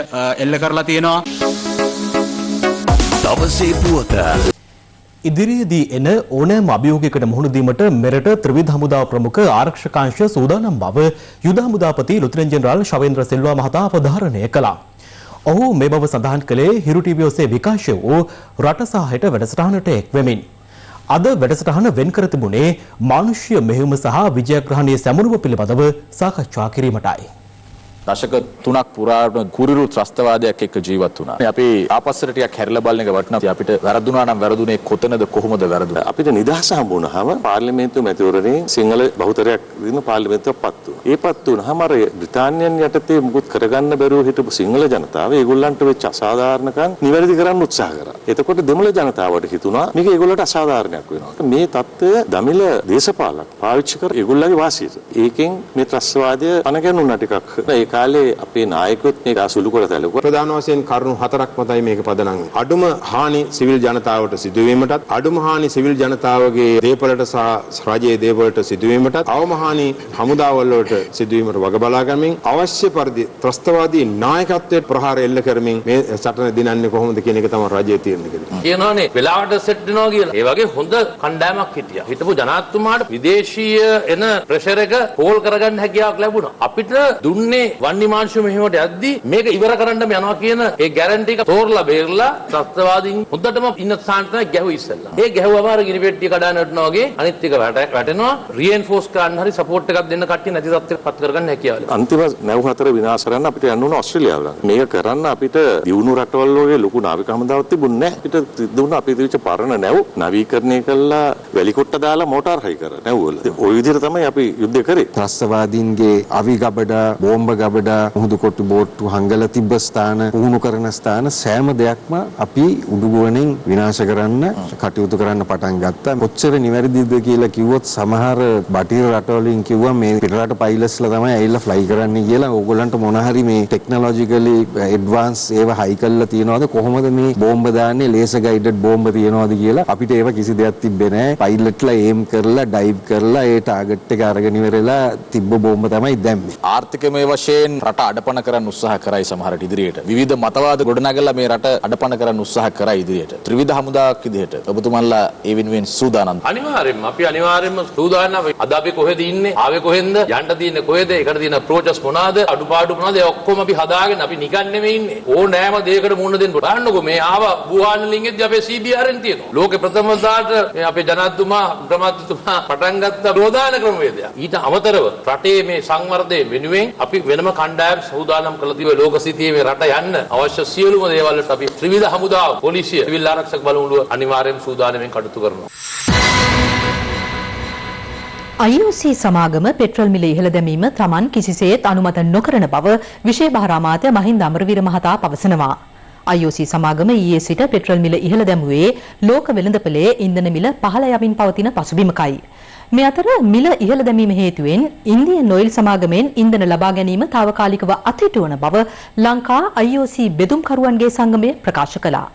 එල්ල කරලා තියෙනවා. දවසේ පුවත ඉදිරියේදී එන ඕනෑම අභියෝගයකට මුහුණ දීමට මෙරට ත්‍රිවිධ හමුදා ප්‍රමුඛ ආරක්ෂකාංශ සූදානම් බව යුද හමුදාපති ලුතිරන් ජෙනරාල් ශවේන්ද්‍ර සිල්වා මහතා අවධාරණය කළා. ඔහු මේ බව සඳහන් කළේ හිරු ටීවී ඔස්සේ විකාශය වූ රට සහ හෙට වැඩසටහනට එක් වෙමින්. අද වැඩසටහන වෙන් කර තිබුණේ මානුෂ්‍ය මෙහෙයුම සහ විජයග්‍රහණයේ සැමුරුම පිළිබඳව සාකච්ඡා කිරීමටයි. දශක 3ක් පුරාවට කුරිරු ත්‍රස්තවාදයක් එක්ක ජීවත් වුණා. අපි ආපස්සට ටිකක් හැරිලා බලන එක වටිනවා. අපිට වැරදුනා නම් වැරදුනේ කොතනද කොහොමද වැරදුනේ? අපිට නිදහස හම්බුනහම පාර්ලිමේන්තු මැතිවරණේ සිංහල බහුතරයක් දින පාර්ලිමේන්තුවක් පත් වුණා. ඒ පත් වුණාම අර බ්‍රිතාන්‍යයන් යටතේ මුකුත් කරගන්න බැරුව හිටපු සිංහල ජනතාව ඒගොල්ලන්ට වෙච්ච අසාධාරණකම් නිවැරදි කරන්න උත්සාහ කරා. එතකොට දෙමළ ජනතාවට හිතුණා මේක ඒගොල්ලන්ට අසාධාරණයක් වෙනවා. මේ தত্ত্বය දමිළ දේශපාලක පාවිච්චි කර ඒගොල්ලන්ගේ වාසියට. ඒකෙන් මේ ත්‍රස්තවාදය අනගැන්නුණා ටිකක්. කාලේ අපේ නායකයොත් මේක අසුළු කර තැලුවා. ප්‍රධාන වශයෙන් කරුණු 4ක් මතයි මේක පදනම්. අඩුම හානි සිවිල් ජනතාවට සිදුවීමටත්, අඩුම හානි සිවිල් ජනතාවගේ දේපලට සහ රජයේ දේපලට සිදුවීමටත්, අවම හානි හමුදාවල් වලට සිදුවීමට වග බලා ගැනීමෙන් අවශ්‍ය පරිදි ත්‍රස්තවාදී නායකත්වයට ප්‍රහාර එල්ල කරමින් මේ සටන දිනන්නේ කොහොමද කියන එක තමයි රජයේ තීරණය කළේ. කියනවානේ වෙලාවට සෙට් වෙනවා කියලා. ඒ වගේ හොඳ කණ්ඩායමක් හිටියා. හිටපු ජනාධිපතිතුමාට විදේශීය එන ප්‍රෙෂර් එක කෝල් කරගන්න හැකියාවක් ලැබුණා. අපිට දුන්නේ වන්නිමාංශු මෙහෙමට යද්දී මේක ඉවර කරන්න යනවා කියන ඒ ගැරන්ටි එක තෝරලා බේරලා ත්‍රස්තවාදීන් හොඳටම ඉන්න ස්ථානට ගැහුවා ඉස්සෙල්ලා. ඒ ගැහුවම අර ගිනි පෙට්ටිය කඩාන වැටෙනවා වගේ අනිත් එක වැටෙනවා. රීඑන්ෆෝස් කරන්න හරි සපෝට් එකක් දෙන්න කට්ටිය නැති තත්ත්වයකට පත් කරගන්න හැකියාව. අන්තිම නැව් හතර විනාශ කරන්න අපිට යන්න ඕන ඕස්ට්‍රේලියාවට. මේක කරන්න අපිට දියුණු රටවල් වගේ ලොකු නාවික හමුදාවක් තිබුණේ නැහැ. අපිට තිබුණ අපේ තිබිච්ච පරණ නැව් නවීකරණය කළා වැලි කොට්ට දාලා මෝටාර් හයි කරා නැව් වල. ওই විදිහට තමයි අපි යුද්ධ කරේ. ත්‍රස්තවාදීන්ගේ අවි ගබඩා, බෝම්බ ගබඩා, මුහුදු කොට්ටු බෝට්ටු හංගල තිබ්බ ස්ථාන, පුහුණු කරන ස්ථාන සෑම දෙයක්ම අපි උඩුගුවනින් විනාශ කරන්න කටයුතු කරන්න පටන් ගත්තා. කොච්චර නිවැරදිද කියලා කිව්වොත් සමහර බටහිර රටවලින් කිව්වා මේ පිටරට පයිලට්ස්ලා තමයි ඇවිල්ලා ෆ්ලයි කරන්නේ කියලා. ඕගොල්ලන්ට මොන හරි මේ ටෙක්නොලොජිකලි ඇඩ්වාන්ස් ඒවා හයි කරලා තියනවාද, කොහොමද මේ බෝම්බ දාන්නේ, ලේසර් ගයිඩඩ් බෝම්බ තියනවාද කියලා අපිට ඒවා කිසි දෙයක් තිබ්බේ නැහැ. පයිලට්ලා ඒම් කරලා ඩයිව් කරලා ඒ ටාගට් එක අරගෙන ඉවරලා තිබ්බ බෝම්බ තමයි දැම්මේ. ආර්ථිකමය වශයෙන් රට අඩපණ කරන්න උත්සාහ කරයි සමහරට ඉදිරියට. විවිධ මතවාද ගොඩනගලා මේ රට අඩපණ කරන්න උත්සාහ කරයි ඉදිරියට. ත්‍රිවිධ හමුදාවක් විදිහට ඔබතුමන්ලා ඒ වෙනුවෙන් සූදානම්? අනිවාර්යෙන්ම අපි අනිවාර්යෙන්ම සූදානම්. අද අපි කොහෙද ඉන්නේ? ආවේ කොහෙන්ද? යන්න තියෙන්නේ කොහෙද? ඒකට තියෙන අප්‍රෝචස් මොනවාද? අඩුපාඩු මොනවාද? ඒ ඔක්කොම අපි හදාගෙන අපි නිකන් නෙමෙයි ඉන්නේ. ඕනෑම දෙයකට මුහුණ දෙන්න. බලන්නකෝ මේ ආව වුහාන් ලින්ගෙද්දී අපේ CBRN තියෙනවා. ලෝකේ ප්‍රථම වතාවට මේ අපේ ජනාධිපතිතුමා ප්‍රමාත්තුමා පටන් ගත්ත ප්‍රෝධාන ක්‍රමවේදය. ඊට අමතරව රටේ මේ සංවර්ධනය වෙනුවෙන් අපි වෙනම කණ්ඩායම් සූදානම් කළ තිබේ. ලෝක සිතියේ මේ රට යන්න අවශ්‍ය සියලුම දේවල් වලට අපි ත්‍රිවිධ හමුදාව, පොලිසිය, සිවිල් ආරක්ෂක බලමුළුව අනිවාර්යයෙන් සූදානම්ෙන් කටයුතු කරනවා. IOC සමාගම පෙට්‍රල් මිල ඉහළ දැමීම Taman කිසිසේත් අනුමත නොකරන බව විශේෂ බාර අමාත්‍ය මහින්ද අමරවීර මහතා පවසනවා. IOC සමාගම ඊයේ සිට පෙට්‍රල් මිල ඉහළ දැමුවේ ලෝක වෙළඳපොලේ ඉන්ධන මිල පහළ යමින් පවතින පසුබිමකයි. මේ අතර මිල ඉහළ දැමීම හේතුවෙන් ඉන්දියන් ඔයිල් සමාගමෙන් ඉන්ධන ලබා ගැනීම తాවකාලිකව අත්හිටුවන බව ලංකා IOC බෙදුම්කරුවන්ගේ සංගමය ප්‍රකාශ කළා.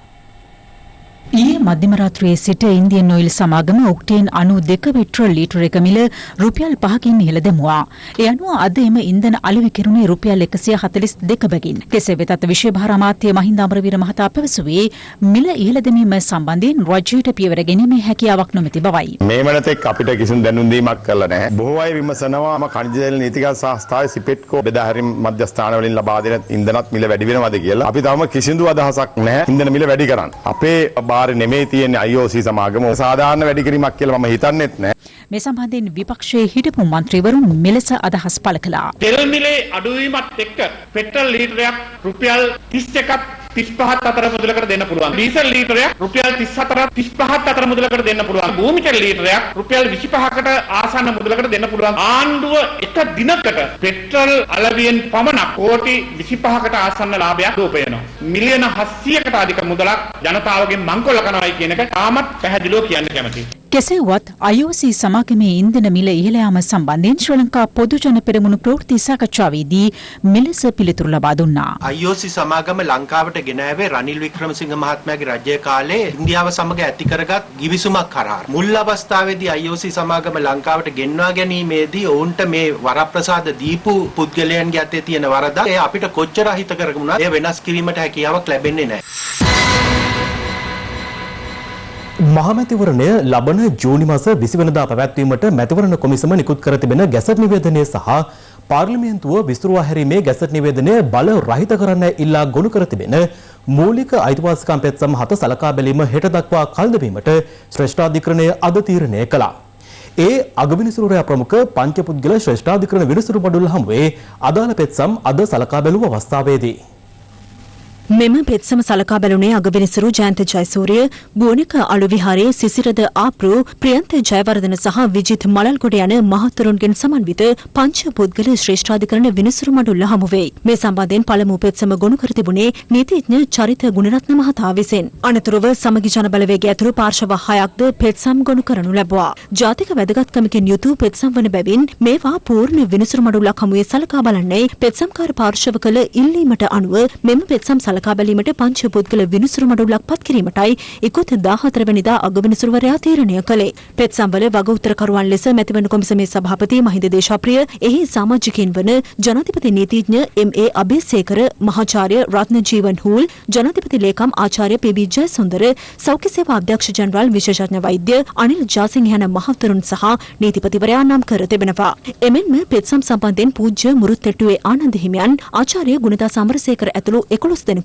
ඊයේ මධ්‍යම රාත්‍රියේ සිට ඉන්දියන් ඔයිල් සමාගම ඔක්ටේන් 92 පෙට්‍රල් ලීටර එක මිල රුපියල් 5කින් ඉහළ දැමුවා. ඒ අනුව අද එම ඉන්ධන අලෙවි කෙරුණේ රුපියල් 142 බැගින්. කෙසේ වෙතත් විශේෂ භාර අමාත්‍ය මහින්ද අමරවීර මහතා පැවසුවේ මිල ඉහළ දැමීම සම්බන්ධයෙන් රජයට පියවර ගැනීමේ හැකියාවක් නොමැති බවයි. මේ වෙනතෙක් අපිට කිසිදු දැනුම් දීමක් කරලා නැහැ. බොහෝ අය විමසනවා khනිජ තෙල් නීතිගත සංස්ථාවේ සිපෙට්කෝ බෙදා හැරීම් මධ්‍යස්ථාන වලින් ලබා දෙන ඉන්ධනත් මිල වැඩි වෙනවද කියලා. අපි තාම කිසිදු අදහසක් නැහැ ඉන්ධන මිල වැඩි කරන්න. අපේ බාරේ නෙමෙයි තියෙන්නේ IOC සමාගම සාධාරණ වැඩි කිරීමක් කියලා මම හිතන්නේත් නැහැ. මේ සම්බන්ධයෙන් විපක්ෂයේ හිටපු මන්ත්‍රීවරුන් මෙලෙස අදහස් පළ කළා. තෙල් මිලේ අඩුවීමත් එක්ක පෙට්‍රල් ලීටරයක් රුපියල් 31ක් 35ත් අතර මුදලකට දෙන්න පුළුවන්. ඩීසල් ලීටරයක් රුපියල් 34ත් 35ත් අතර මුදලකට දෙන්න පුළුවන්. භූමි තෙල් ලීටරයක් රුපියල් 25කට ආසන්න මුදලකට දෙන්න පුළුවන්. ආණ්ඩුව එක දිනකට පෙට්‍රල් අලවියෙන් පමණක් කෝටි 25කට ආසන්න ලාභයක් උපයනවා. මිලියන 700කට අධික මුදලක් ජනතාවගෙන් මංකොල්ල කරනවායි කියන එක තාමත් පැහැදිලිව කියන්න කැමතියි. කෙසේ වුවත් IOC සමාගමේ ඉන්ධන මිල ඉහළ යාම සම්බන්ධයෙන් ශ්‍රී ලංකා පොදු ජන පෙරමුණු ප්‍රවෘත්ති සාකච්ඡාවේදී මෙලෙස පිළිතුරු ලබා දුන්නා. IOC සමාගම ලංකාවට ගෙන ආවේ රනිල් වික්‍රමසිංහ මහත්මයාගේ රජය කාලේ ඉන්දියාව සමග ඇති කරගත් ගිවිසුමක් කරා. මුල් අවස්ථාවේදී IOC සමාගම ලංකාවට ගෙන්වා ගැනීමේදී ඔවුන්ට මේ වරප්‍රසාද දීපු පුද්ගලයන්ගේ අතේ තියෙන වරද ඒ අපිට කොච්චර හිත කරගමුණත් ඒ වෙනස් කිරීමට හැකියාවක් ලැබෙන්නේ නැහැ. මහමැතිවරණය ලබන ජූනි මාස 20 වෙනිදා පැවැත්වීමට මැතිවරණ කොමිසම නිකුත් කර තිබෙන ගැසට් නිවේදනය සහ පාර්ලිමේන්තුව විසිරුවා හැරීමේ ගැසට් නිවේදනය බල රහිත කරන්න ඉල්ලා ගොනු කර තිබෙන මූලික අයිතිවාසිකම් පෙත්සම් 7 සලකා බැලීම හෙට දක්වා කල් දැමීමට ශ්‍රේෂ්ඨාධිකරණය අද තීරණය කළා. ඒ අගවිනිසුරුවරයා ප්‍රමුඛ පංචපුද්ගල ශ්‍රේෂ්ඨාධිකරණ විනිසුරු මඩුල්ල හමුවේ අදාළ පෙත්සම් අද සලකා බැලුව අවස්ථාවේදී මෙම පෙත්සම සලකා බැලුනේ අගවිනිසුරු ජයන්ත ජයසූරිය, බුවනක අලු විහාරයේ සිසිරද ආප්‍රු, ප්‍රියන්ත ජයවර්ධන සහ විජිත් මලල්ගොඩ යන මහතුරුන්ගෙන් සමන්විත පංච පුද්ගල ශ්‍රේෂ්ඨාධිකරණ විනිසුරු මඩුල්ල හමු වෙයි. මේ සම්බන්ධයෙන් පළමු පෙත්සම ගොනු කර තිබුණේ නීතිඥ චරිත ගුණරත්න මහතා විසින්. අනතුරුව සමගි ජන බලවේගය ඇතුළු පාර්ශව 6ක්ද පෙත්සම් ගොනු කරනු ලැබුවා. ජාතික වැදගත්කමකින් යුතු පෙත්සම් වන බැවින් මේවා පූර්ණ විනිසුරු මඩුල්ලක් හමුවේ සලකා බලන්නේ පෙත්සම්කාර පාර්ශව කළ ඉල්ලීමට අනුව මෙම පෙත්සම් සලකා බැලීමට පංච පුද්ගල විනිසුරු මඩුල්ලක් පත් කිරීමටයි ඉකුත් 14 වෙනිදා අගවිනිසුරුවරයා තීරණය කළේ. පෙත්සම් වල වග උත්තරකරුවන් ලෙස මැතිවරණ කොමිසමේ සභාපති මහින්ද දේශාප්‍රිය, එහි සමාජිකයින් වන ජනාධිපති නීතිඥ MA අබේසේකර, මහාචාර්ය රත්නජීවන් හූල්, ජනාධිපති ලේකම් ආචාර්ය PB ජයසුන්දර, සෞඛ්‍ය සේවා අධ්‍යක්ෂ ජනරාල් විශේෂඥ වෛද්‍ය අනිල් ජාසිංහ යන මහතුරුන් සහ නීතිපතිවරයා නම් කර තිබෙනවා. එමෙන්ම පෙත්සම් සම්බන්ධයෙන් පූජ්‍ය මුරුත්තෙට්ටුවේ ආනන්ද හිමියන්, ආචාර්ය ගුණදාස අමරසේකර ඇතුළු 11 දෙනෙකු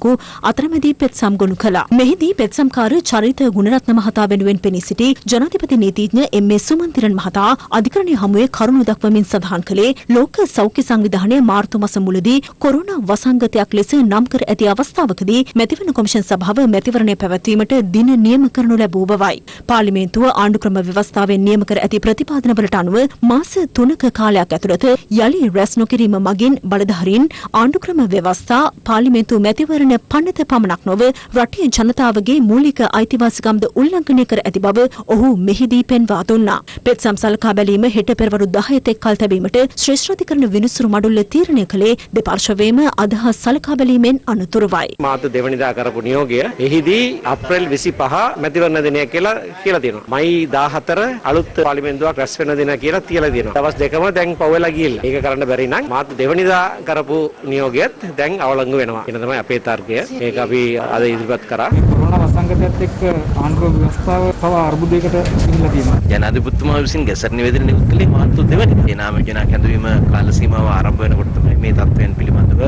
අතරමැදි පෙත්සම් ගොනු කළා. මෙහිදී පෙත්සම්කාර චරිත ගුණරත්න මහතා වෙනුවෙන් පෙනී සිටි ජනාධිපති නීතිඥ MA සුමන්තිරන් මහතා අධිකරණය හමුවේ කරුණු දක්වමින් සඳහන් කළේ ලෝක සෞඛ්‍ය සංවිධානය මාර්තු මාස මුලදී කොරෝනා වසංගතයක් ලෙස නම් කර ඇති අවස්ථාවකදී මැතිවරණ කොමිෂන් සභාව මැතිවරණය පැවැත්වීමට දින නියම කරනු ලැබූ බවයි. පාර්ලිමේන්තුව ආණ්ඩුක්‍රම ව්‍යවස්ථාවෙන් නියම කර ඇති ප්‍රතිපාදනවලට අනුව මාස 3ක කාලයක් ඇතුළත යලි රැස් නොකිරීම මගින් බලධාරීන් ආණ්ඩුක්‍රම ව්‍යවස්ථා පාර්ලිමේන්තු මැතිවරණ පන්නත පමණක් නොව රටේ ජනතාවගේ මූලික අයිතිවාසිකම්ද උල්ලංඝනය කර ඇති බව ඔහු මෙහිදී පෙන්වා දුන්නා. පෙත්සම් සලකා බැලීම හෙට පෙරවරු 10 තෙක් කල් තැබීමට ශ්‍රේෂ්ඨාධිකරණ විනිසුරු මඩුල්ල තීරණය කළේ දෙපාර්ශවයේම අදහස් සලකා බැලීමෙන් අනතුරුවයි. මාර්තු 2 වෙනිදා කරපු නියෝගය එහිදී අප්‍රේල් 25 මැතිවරණ දිනය කියලා තියෙනවා. මයි 14 අලුත් පාර්ලිමේන්තුවක් රැස් වෙන දින කියලා තියලා තියෙනවා. දවස් දෙකම දැන් පවෙලා ගිහිල්ලා. ඒක කරන්න බැරි නම් මාර්තු 2 වෙනිදා කරපු නියෝගයත් දැන් අවලංගු වෙනවා. එන තමයි අපේ තර්කය. ඒක අපි අද ඉදිරිපත් කරා. කොරෝනා වසංගතයත් එක්ක ආණ්ඩුව ව්‍යවස්ථාව තව අර්බුදයකට ගිහිල්ලා තියෙනවා. ජනාධිපතිතුමා විසින් ගැසට් නිවේදනය නිකුත් කළේ මාර්තු 2 වෙනිදා. ඒ නාම ජනා කැඳවීම කාල සීමාව ආරම්භ වෙනකොට තමයි මේ තත්ත්වයන් පිළිබඳව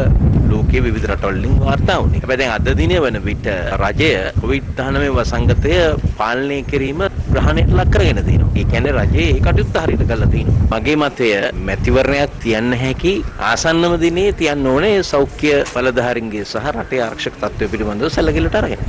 ලෝකයේ විවිධ රටවලින් වාර්තා වුණේ. හැබැයි දැන් අද දිනේ වන විට රජය COVID-19 වසංගතය පාලනය කිරීම ග්‍රහණයට ලක් කරගෙන තියෙනවා. ඒ කියන්නේ රජයේ ඒ කටයුත්ත හරියට කරලා තියෙනවා. මගේ මතය මැතිවරණයක් තියන්න හැකි ආසන්නම දිනේ තියන්න ඕනේ සෞඛ්‍ය බලධාරීන්ගේ සහ රටේ ආරක්ෂක තත්ත්වය පිළිබඳව සැලකිලිට අරගෙන.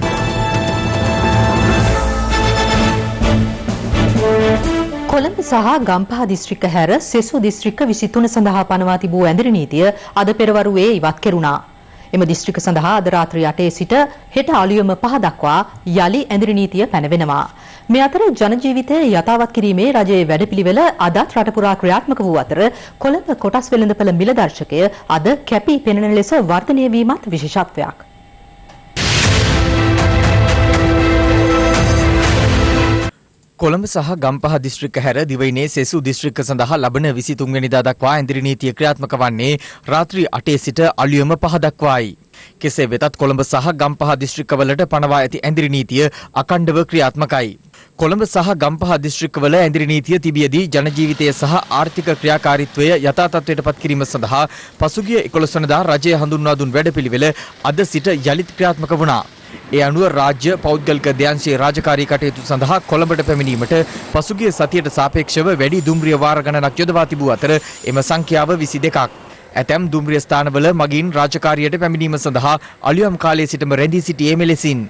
කොළඹ සහ ගම්පහ දිස්ත්‍රික්ක හැර සෙසු දිස්ත්‍රික්ක 23 සඳහා පනවා තිබූ ඇඳරි නීතිය අද පෙරවරුවේ ඉවත් කෙරුණා. එම දිස්ත්‍රික්ක සඳහා අද රාත්‍රී 8 සිට හෙට අලුයම 5 දක්වා යලි ඇඳරි නීතිය පැනවෙනවා. මේ අතර ජන ජීවිතය යථාවත් කිරීමේ රජයේ වැඩපිළිවෙල අදත් රට පුරා ක්‍රියාත්මක වූ අතර කොළඹ කොටස් වෙළඳපළ මිල දර්ශකය අද කැපී පෙනෙන ලෙස වර්ධනය වීමත් විශේෂත්වයක්. කොළඹ සහ ගම්පහ දිස්ත්‍රික්ක හැර දිවයිනේ සෙසු දිස්ත්‍රික්ක සඳහා ලබන 23 වෙනිදා දක්වා ඇඳිරි නීතිය ක්‍රියාත්මක වන්නේ රාත්‍රී 8 සිට අලුයම 5 දක්වායි. කෙසේ වෙතත් කොළඹ සහ ගම්පහ දිස්ත්‍රික්කවලට පනවා ඇති ඇඳිරි නීතිය අඛණ්ඩව ක්‍රියාත්මකයි. කොළඹ සහ ගම්පහ දිස්ත්‍රික්කවල ඇඳිරි නීතිය තිබියදී ජන ජීවිතය සහ ආර්ථික ක්‍රියාකාරීත්වය යථා තත්ත්වයට පත් කිරීම සඳහා පසුගිය 11 වෙනිදා රජය හඳුන්වා දුන් වැඩපිළිවෙල අද සිට යලිත් ක්‍රියාත්මක වුණා. ඒ අනුව රාජ්‍ය පෞද්ගලික දෙයන්ශී රාජකාරී කටයුතු සඳහා කොළඹට පැමිණීමට පසුගිය සතියට සාපේක්ෂව වැඩි දුම්රිය වාර ගණනක් යොදවා තිබූ අතර එම සංඛ්‍යාව 22ක්. ඇතැම් දුම්රිය ස්ථානවල මගින් රාජකාරියට පැමිණීම සඳහා අලුයම් කාලයේ සිටම රැඳී සිටියේ මෙලෙසින්.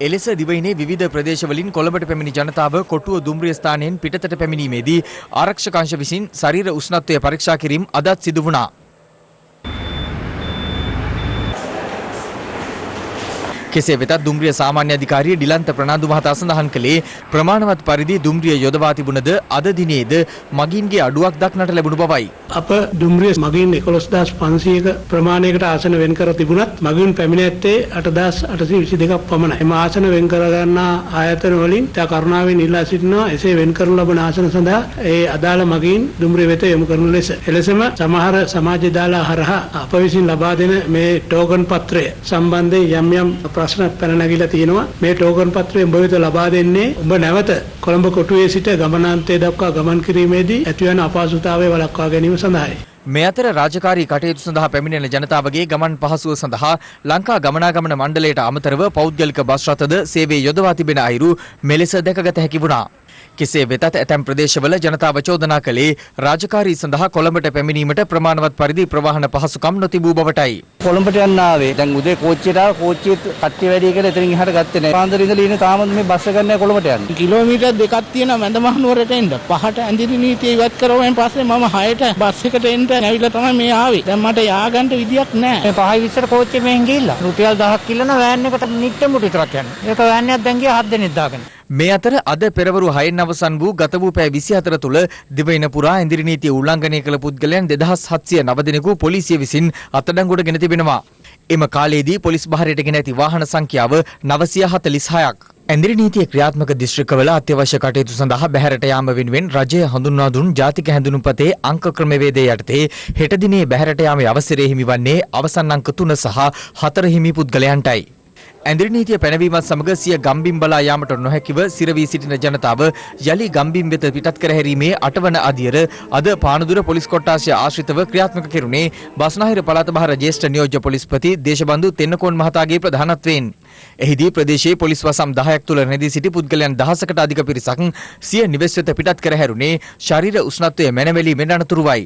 එලෙස දිවයිනේ විවිධ ප්‍රදේශවලින් කොළඹට පැමිණි ජනතාව කොටුව දුම්රිය ස්ථානයෙන් පිටතට පැමිණීමේදී ආරක්ෂක අංශ විසින් ශරීර උෂ්ණත්වය පරීක්ෂා කිරීම අදත් සිදු වුණා. කෙසේ වෙතත් දුම්රිය සාමාන්‍ය අධිකාරිය ඩිලන්ත ප්‍රනාන්දු මහතා සඳහන් කළේ ප්‍රමාණවත් පරිදි දුම්රිය යොදවා තිබුණද අද දිනේද මගින්ගේ අඩුවක් දක්නට ලැබුණු බවයි. අප දුම්රිය මගින් 11500ක ප්‍රමාණයකට ආසන වෙන් කර තිබුණත් මගින් පැමිණ ඇත්තේ 8822ක් පමණයි. එම ආසන වෙන් කර ගන්නා ආයතන වලින් තා කරුණාවෙන් ඉල්ලා සිටිනවා එසේ වෙන් කරන ලබන ආසන සඳහා ඒ අදාළ මගින් දුම්රිය වෙත යොමු කරන ලෙස. එලෙසම සමහර සමාජ දාලා හරහා අප විසින් ලබා දෙන මේ ටෝකන් පත්‍රය සම්බන්ධයෙන් යම් ප්‍රශ්න පැන නැගිලා තියෙනවා. මේ ටෝකන් පත්‍රය උඹ වෙත ලබා දෙන්නේ උඹ නැවත කොළඹ කොටුවේ සිට ගමනාන්තය දක්වා ගමන් කිරීමේදී ඇතිවන අපහසුතාවය වළක්වා ගැනීම සඳහායි. මේ අතර රාජකාරී කටයුතු සඳහා පැමිණෙන ජනතාවගේ ගමන් පහසුව සඳහා ලංකා ගමනාගමන මණ්ඩලයට අමතරව පෞද්ගලික බස් රථද සේවය යොදවා තිබෙන අයුරු මෙලෙස දැකගත හැකි වුණා. කෙසේ වෙතත් ඇතැම් ප්‍රදේශවල ජනතාව චෝදනා කළේ රාජකාරී සඳහා කොළඹට පැමිණීමට ප්‍රමාණවත් පරිදි ප්‍රවාහන පහසුකම් නොතිබූ බවටයි. කොළඹට යන්න ආවේ. දැන් උදේ කෝච්චියට ආව කෝච්චියේ කට්ටිය වැඩි කියලා එතනින් එහාට ගත්තේ නැහැ. පාන්දර ඉඳලා ඉන්නේ තාමත් මේ බස් එක ගන්න කොළඹට යන්නේ. කිලෝමීටර් දෙකක් තියෙන මැදමහනුවරට එන්න. 5ට ඇඳිරි නීතිය ඉවත් කරවෙන් පස්සේ මම 6ට බස් එකට එන්න ඇවිල්ලා තමයි මේ ආවේ. දැන් මට යාගන්න විදියක් නැහැ. මේ 5:20ට කෝච්චිය මෙහෙන් ගිහිල්ලා රුපියල් 1000ක් කිල්ලන වෑන් එකට නිට්ටමුට විතරක් යන්නේ. ඒක වෑන් එකක් දැන් ගියා 7 දෙනෙක් දාගෙන. මේ අතර අද පෙරවරු 6න් අවසන් වූ ගත වූ පැය 24 තුළ දිවයින පුරා ඇඳිරි නීතිය උල්ලංඝනය කළ පුද්ගලයන් 2709 දෙනෙකු පොලිසිය විසින් අත්අඩංගුවට ගෙන තිබෙනවා. එම කාලයේදී පොලිස් බහරයට ගෙන ඇති වාහන සංඛ්‍යාව 946ක්. ඇඳිරි නීතිය ක්‍රියාත්මක දිස්ත්‍රික්කවල අත්‍යවශ්‍ය කටයුතු සඳහා බැහැරට යාම වෙනුවෙන් රජය හඳුන්වා දුන් ජාතික හැඳුනුම්පතේ අංක ක්‍රමවේදය යටතේ හෙට දිනේ බැහැරට යාමේ අවසරය හිමිවන්නේ අවසන් අංක 3 සහ 4 හිමි පුද්ගලයන්ටයි. ඇඳිරි නීතිය පැනවීමත් සමග සිය ගම්බිම් බලා යාමට නොහැකිව සිරවී සිටින ජනතාව යලි ගම්බිම් වෙත පිටත් කර හැරීමේ 8 වන අදියර අද පානදුර පොලිස් කොට්ටාශය ආශ්‍රිතව ක්‍රියාත්මක කෙරුණේ බස්නාහිර පළාත බහර ජ්‍යෙෂ්ඨ නියෝජ්‍ය පොලිස්පති දේශබන්දු තෙන්නකෝන් මහතාගේ ප්‍රධානත්වයෙන්. එහිදී ප්‍රදේශයේ පොලිස් වසම් 10ක් තුළ රැඳී සිටි පුද්ගලයන් 1000කට අධික පිරිසක් සිය නිවෙස් වෙත පිටත් කර හැරුණේ ශරීර උෂ්ණත්වය මැනවැලීමෙන් අනතුරුවයි.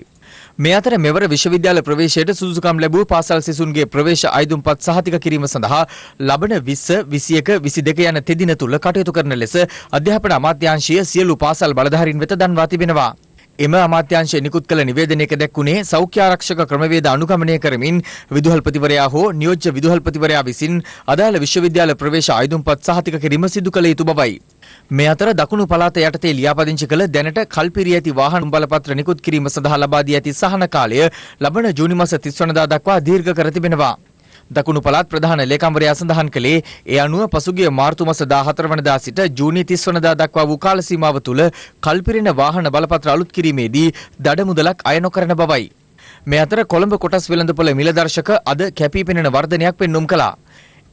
මේ අතර මෙවර විශ්වවිද්‍යාල ප්‍රවේශයට සුදුසුකම් ලැබූ පාසල් සිසුන්ගේ ප්‍රවේශ අයදුම්පත් සහතික කිරීම සඳහා ලබන 20, 21, 22 යන තෙදින තුල කටයුතු කරන ලෙස අධ්‍යාපන අමාත්‍යාංශය සියලු පාසල් බලධාරීන් වෙත දන්වා තිබෙනවා. එම අමාත්‍යාංශය නිකුත් කළ නිවේදනයක දැක්වුණේ සෞඛ්‍ය ආරක්ෂක ක්‍රමවේද අනුගමනය කරමින් විදුහල්පතිවරයා හෝ නියෝජ්‍ය විදුහල්පතිවරයා විසින් අදාළ විශ්වවිද්‍යාල ප්‍රවේශ අයදුම්පත් සහතික කිරීම සිදු කළ යුතු බවයි. මේ අතර දකුණු පළාත යටතේ ලියාපදිංචි කළ දැනට කල්පිරී ඇති වාහන බලපත්‍ර නිකුත් කිරීම සඳහා ලබා දී ඇති සහන කාලය ලබන ජූනි මාස 30 වෙනිදා දක්වා දීර්ඝ කර තිබෙනවා. දකුණු පළාත් ප්‍රධාන ලේකම්වරයා සඳහන් කළේ ඒ අනුව පසුගිය මාර්තු මාස 14 වෙනිදා සිට ජූනි 30 වෙනිදා දක්වා වූ කාල සීමාව තුළ කල්පිරෙන වාහන බලපත්‍ර අලුත් කිරීමේදී දඩ මුදලක් අය නොකරන බවයි. මේ අතර කොළඹ කොටස් වෙළඳපොළ මිල දර්ශක අද කැපී පෙනෙන වර්ධනයක් පෙන්නුම් කළා.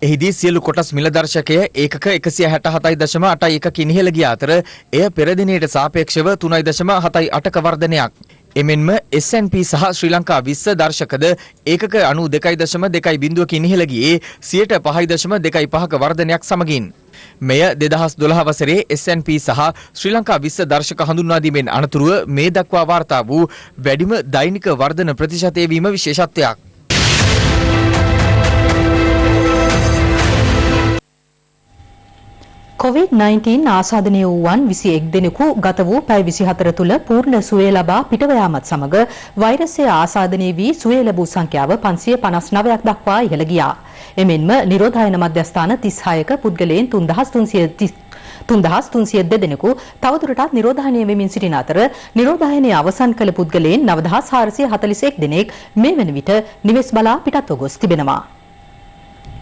එහිදී සියලු කොටස් මිල දර්ශකය ඒකක 167.81 ඉහළ ගිය අතර එය පෙර දිනයට සාපේක්ෂව 3.78ක වර්ධනයක්. එමෙන්ම S&P සහ ශ්‍රී ලංකා 20 දර්ශකද ඒකක 92.2 ඉහළ ගියේ 5.25ක වර්ධනයක් සමගින්. මෙය 2012 වසරේ S&P සහ ශ්‍රී ලංකා 20 දර්ශක හඳුන්වා දීමෙන් අනතුරුව මේ දක්වා වාර්තා වූ වැඩිම දෛනික වර්ධන ප්‍රතිශතය වීම විශේෂත්වයක්. COVID-19 ආසාදනය වූවන් 21 දෙනෙකු ගත වූ පැය 24 තුළ පූර්ණ සුවය ලබා පිටව යාමත් සමග වෛරසය ආසාදනය වී සුවය ලැබූ සංඛ්‍යාව 559ක් දක්වා ඉහළ ගියා. එමෙන්ම නිරෝධායන මධ්‍යස්ථාන 36ක පුද්ගලයන් 3302 දෙනෙකු තවදුරටත් නිරෝධායනය වෙමින් සිටින අතර නිරෝධායනය අවසන් කළ පුද්ගලයන් 9441 දෙනෙක් මේ වන විට නිවෙස් බලා පිටත්ව ගොස් තිබෙනවා.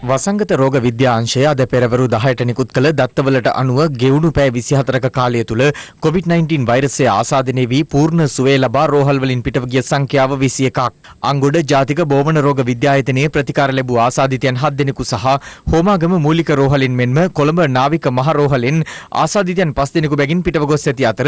වසංගත රෝග විද්‍යාංශය අද පෙරවරු 10ට නිකුත් කළ දත්තවලට අනුව ගෙවුණු පැය 24ක කාලය තුළ COVID-19 වෛරසය ආසාදනය වී පූර්ණ සුවය ලබා රෝහල් වලින් පිටව ගිය සංඛ්‍යාව 21ක්. අංගොඩ ජාතික බෝවන රෝග විද්‍යායතනයේ ප්‍රතිකාර ලැබූ ආසාදිතයන් 7 දෙනෙකු සහ හෝමාගම මූලික රෝහලින් මෙන්ම කොළඹ නාවික මහ රෝහලෙන් ආසාදිතයන් 5 දෙනෙකු බැගින් පිටව ගොස් ඇති අතර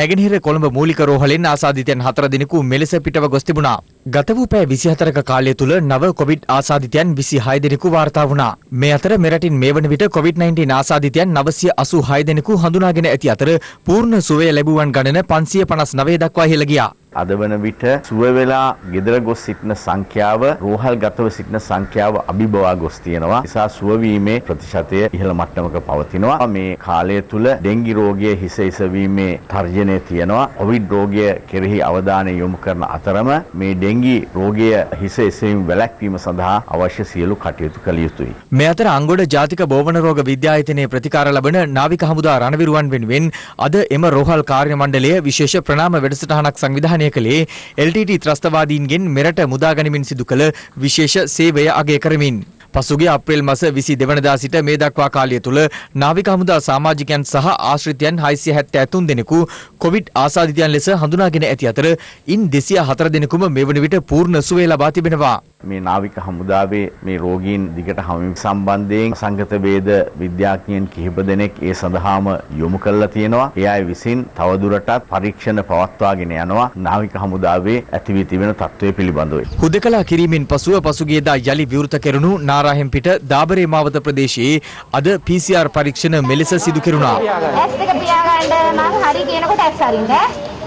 නැගෙනහිර කොළඹ මූලික රෝහලෙන් ආසාදිතයන් 4 දෙනෙකු මෙලෙස පිටව ගොස් තිබුණා. ගත වූ පැය 24ක කාලය තුළ නව කොවිඩ් ආසාදිතයන් 26 දෙනෙකු වාර්තා වුණා. මේ අතර මෙරටින් මේ වන විට COVID-19 ආසාදිතයන් 986 දෙනෙකු හඳුනාගෙන ඇති අතර පූර්ණ සුවය ලැබුවන් ගණන 559 දක්වා ඉහළ ගියා. අද වන විට සුව වෙලා ගෙදර ගොස් සිටින සංඛ්‍යාව රෝහල් ගතව සිටින සංඛ්‍යාව අභිබවා ගොස් තියෙනවා. නිසා සුව වීමේ ප්‍රතිශතය ඉහළ මට්ටමක පවතිනවා. මේ කාලය තුල ඩෙන්ගි රෝගයේ හිස එසවීමේ තර්ජනය තියෙනවා. කොවිඩ් රෝගය කෙරෙහි අවධානය යොමු කරන අතරම මේ ඩෙන්ගි රෝගය හිස එසවීම වැළැක්වීම සඳහා අවශ්‍ය සියලු කටයුතු කළ යුතුයි. මේ අතර අංගොඩ ජාතික බෝවන රෝග විද්‍යායතනයේ ප්‍රතිකාර ලබන නාවික හමුදා රණවිරුවන් වෙනුවෙන් අද එම රෝහල් කාර්ය මණ්ඩලය විශේෂ ප්‍රණාම වැඩසටහනක් සංවිධානය කළේ LTT ත්‍රස්තවාදීන්ගෙන් මෙරට මුදා ගනිමින් සිදු කළ විශේෂ සේවය අගය කරමින්. පසුගිය අප්‍රේල් මාස 22 වෙනිදා සිට මේ දක්වා කාලය තුල නාවික හමුදා සමාජිකයන් සහ ආශ්‍රිතයන් 673 දෙනෙකු කොවිඩ් ආසාදිතයන් ලෙස හඳුනාගෙන ඇති අතර ඉන් 204 දෙනෙකුම මේ වන විට පූර්ණ සුවය ලබා තිබෙනවා. මේ නාවික හමුදාවේ මේ රෝගීන් දිගට හමුවීම සම්බන්ධයෙන් සංගත වේද විද්‍යාඥයන් කිහිප දෙනෙක් ඒ සඳහාම යොමු කරලා තියෙනවා. ඒ අය විසින් තවදුරටත් පරීක්ෂණ පවත්වාගෙන යනවා නාවික හමුදාවේ ඇති වී තිබෙන තත්ත්වය පිළිබඳව. හුදකලා කිරීමෙන් පසුව පසුගියදා යලි විවෘත කෙරුණු නාරාහෙම්පිට දාබරේ මාවත ප්‍රදේශයේ අද PCR පරීක්ෂණ මෙලෙස සිදු කෙරුණා. ඇස් දෙක පියාගන්න නම් හරි කියනකොට ඇස් අරින්න.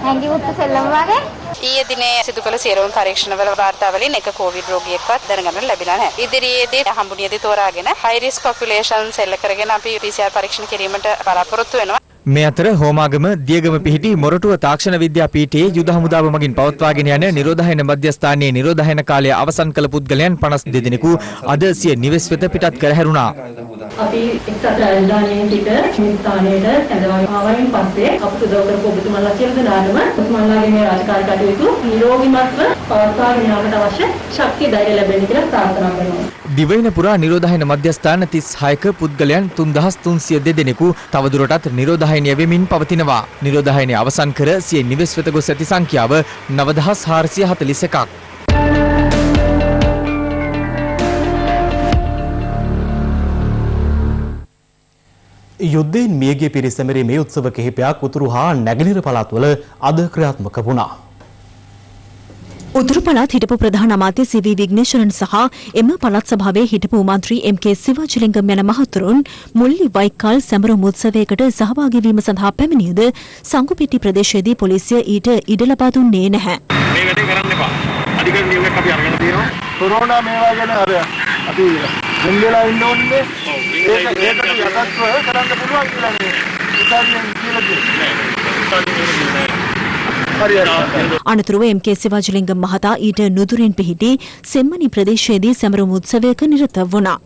හැංගි උත්තු සෙල්ලම වගේ. ඊයේ දිනේ සිදු කළ සියලුම පරීක්ෂණවල වාර්තාවලින් එක කොවිඩ් රෝගියෙක්වත් දැනගන්න ලැබිලා නැහැ. ඉදිරියේදී හම්බුනියදී තෝරාගෙන high risk population සෙල්ල කරගෙන අපි PCR පරීක්ෂණ කිරීමට බලාපොරොත්තු වෙනවා. මේ අතර හෝමාගම දියගම පිහිටි මොරටුව තාක්ෂණ විද්‍යාපීඨයේ යුද හමුදාව මගින් පවත්වාගෙන යන නිරෝධායන මධ්‍යස්ථානයේ නිරෝධායන කාලය අවසන් කළ පුද්ගලයන් 52 දෙනෙකු අද සිය නිවෙස් වෙත පිටත් කර හැරුණා. අපි එක්සත් රාජධානියෙන් සිට මේ ස්ථානයට කැඳවාගෙන ආවයින් පස්සේ අපට උදව් කරපු ඔබතුමාලා සියලු දෙනාටම ඔබතුමාලාගේ මේ රාජකාරී කටයුතු නිරෝගීමත්ව පවත්වාගෙන යාමට අවශ්‍ය ශක්තිය ධෛර්යය ලැබෙන්න කියලා ප්‍රාර්ථනා කරනවා. දිවයින පුරා නිරෝධායන මධ්‍යස්ථාන 36ක පුද්ගලයන් 3302 දෙනෙකු තවදුරටත් නිරෝධායනය වෙමින් පවතිනවා. නිරෝධායනය අවසන් කර සිය නිවෙස් වෙත ගොස් ඇති සංඛ්‍යාව 9441ක්. යුද්ධයෙන් මියගිය පිරිස් සැමරීමේ උත්සව කිහිපයක් උතුරු හා නැගෙනහිර පළාත්වල අද ක්‍රියාත්මක වුණා. උතුරු පළාත් හිටපු ප්‍රධාන අමාත්‍ය සී.වී. විග්නේශ්වරන් සහ එම පළාත් සභාවේ හිටපු මන්ත්‍රී එම්.කේ. සිවාජිලිංගම් යන මහතුරුන් මුල්ලි වයිකල් සැමරුම් උත්සවයකට සහභාගී වීම සඳහා පැමිණියද සංගුපිටි ප්‍රදේශයේදී පොලිසිය ඊට ඉඩ ලබා දුන්නේ නැහැ. මේ වැඩේ කරන්න එපා. අධිකරණ නියෝගයක් අපි අරගෙන තියෙනවා. කොරෝනා මේවා ගැන අර අපි වෙන්දලා ඉන්න ඕනේ. ඒකට යටත්ව කරන්න පුළුවන් කියලා මේ ඉතාලියෙන් කියලා තියෙනවා. අනතුරුව එම්.කේ. සිවාජිලිංගම් මහතා ඊට නුදුරින් පිහිටි සෙම්මනි ප්‍රදේශයේදී සැමරුම් උත්සවයක නිරත වුණා.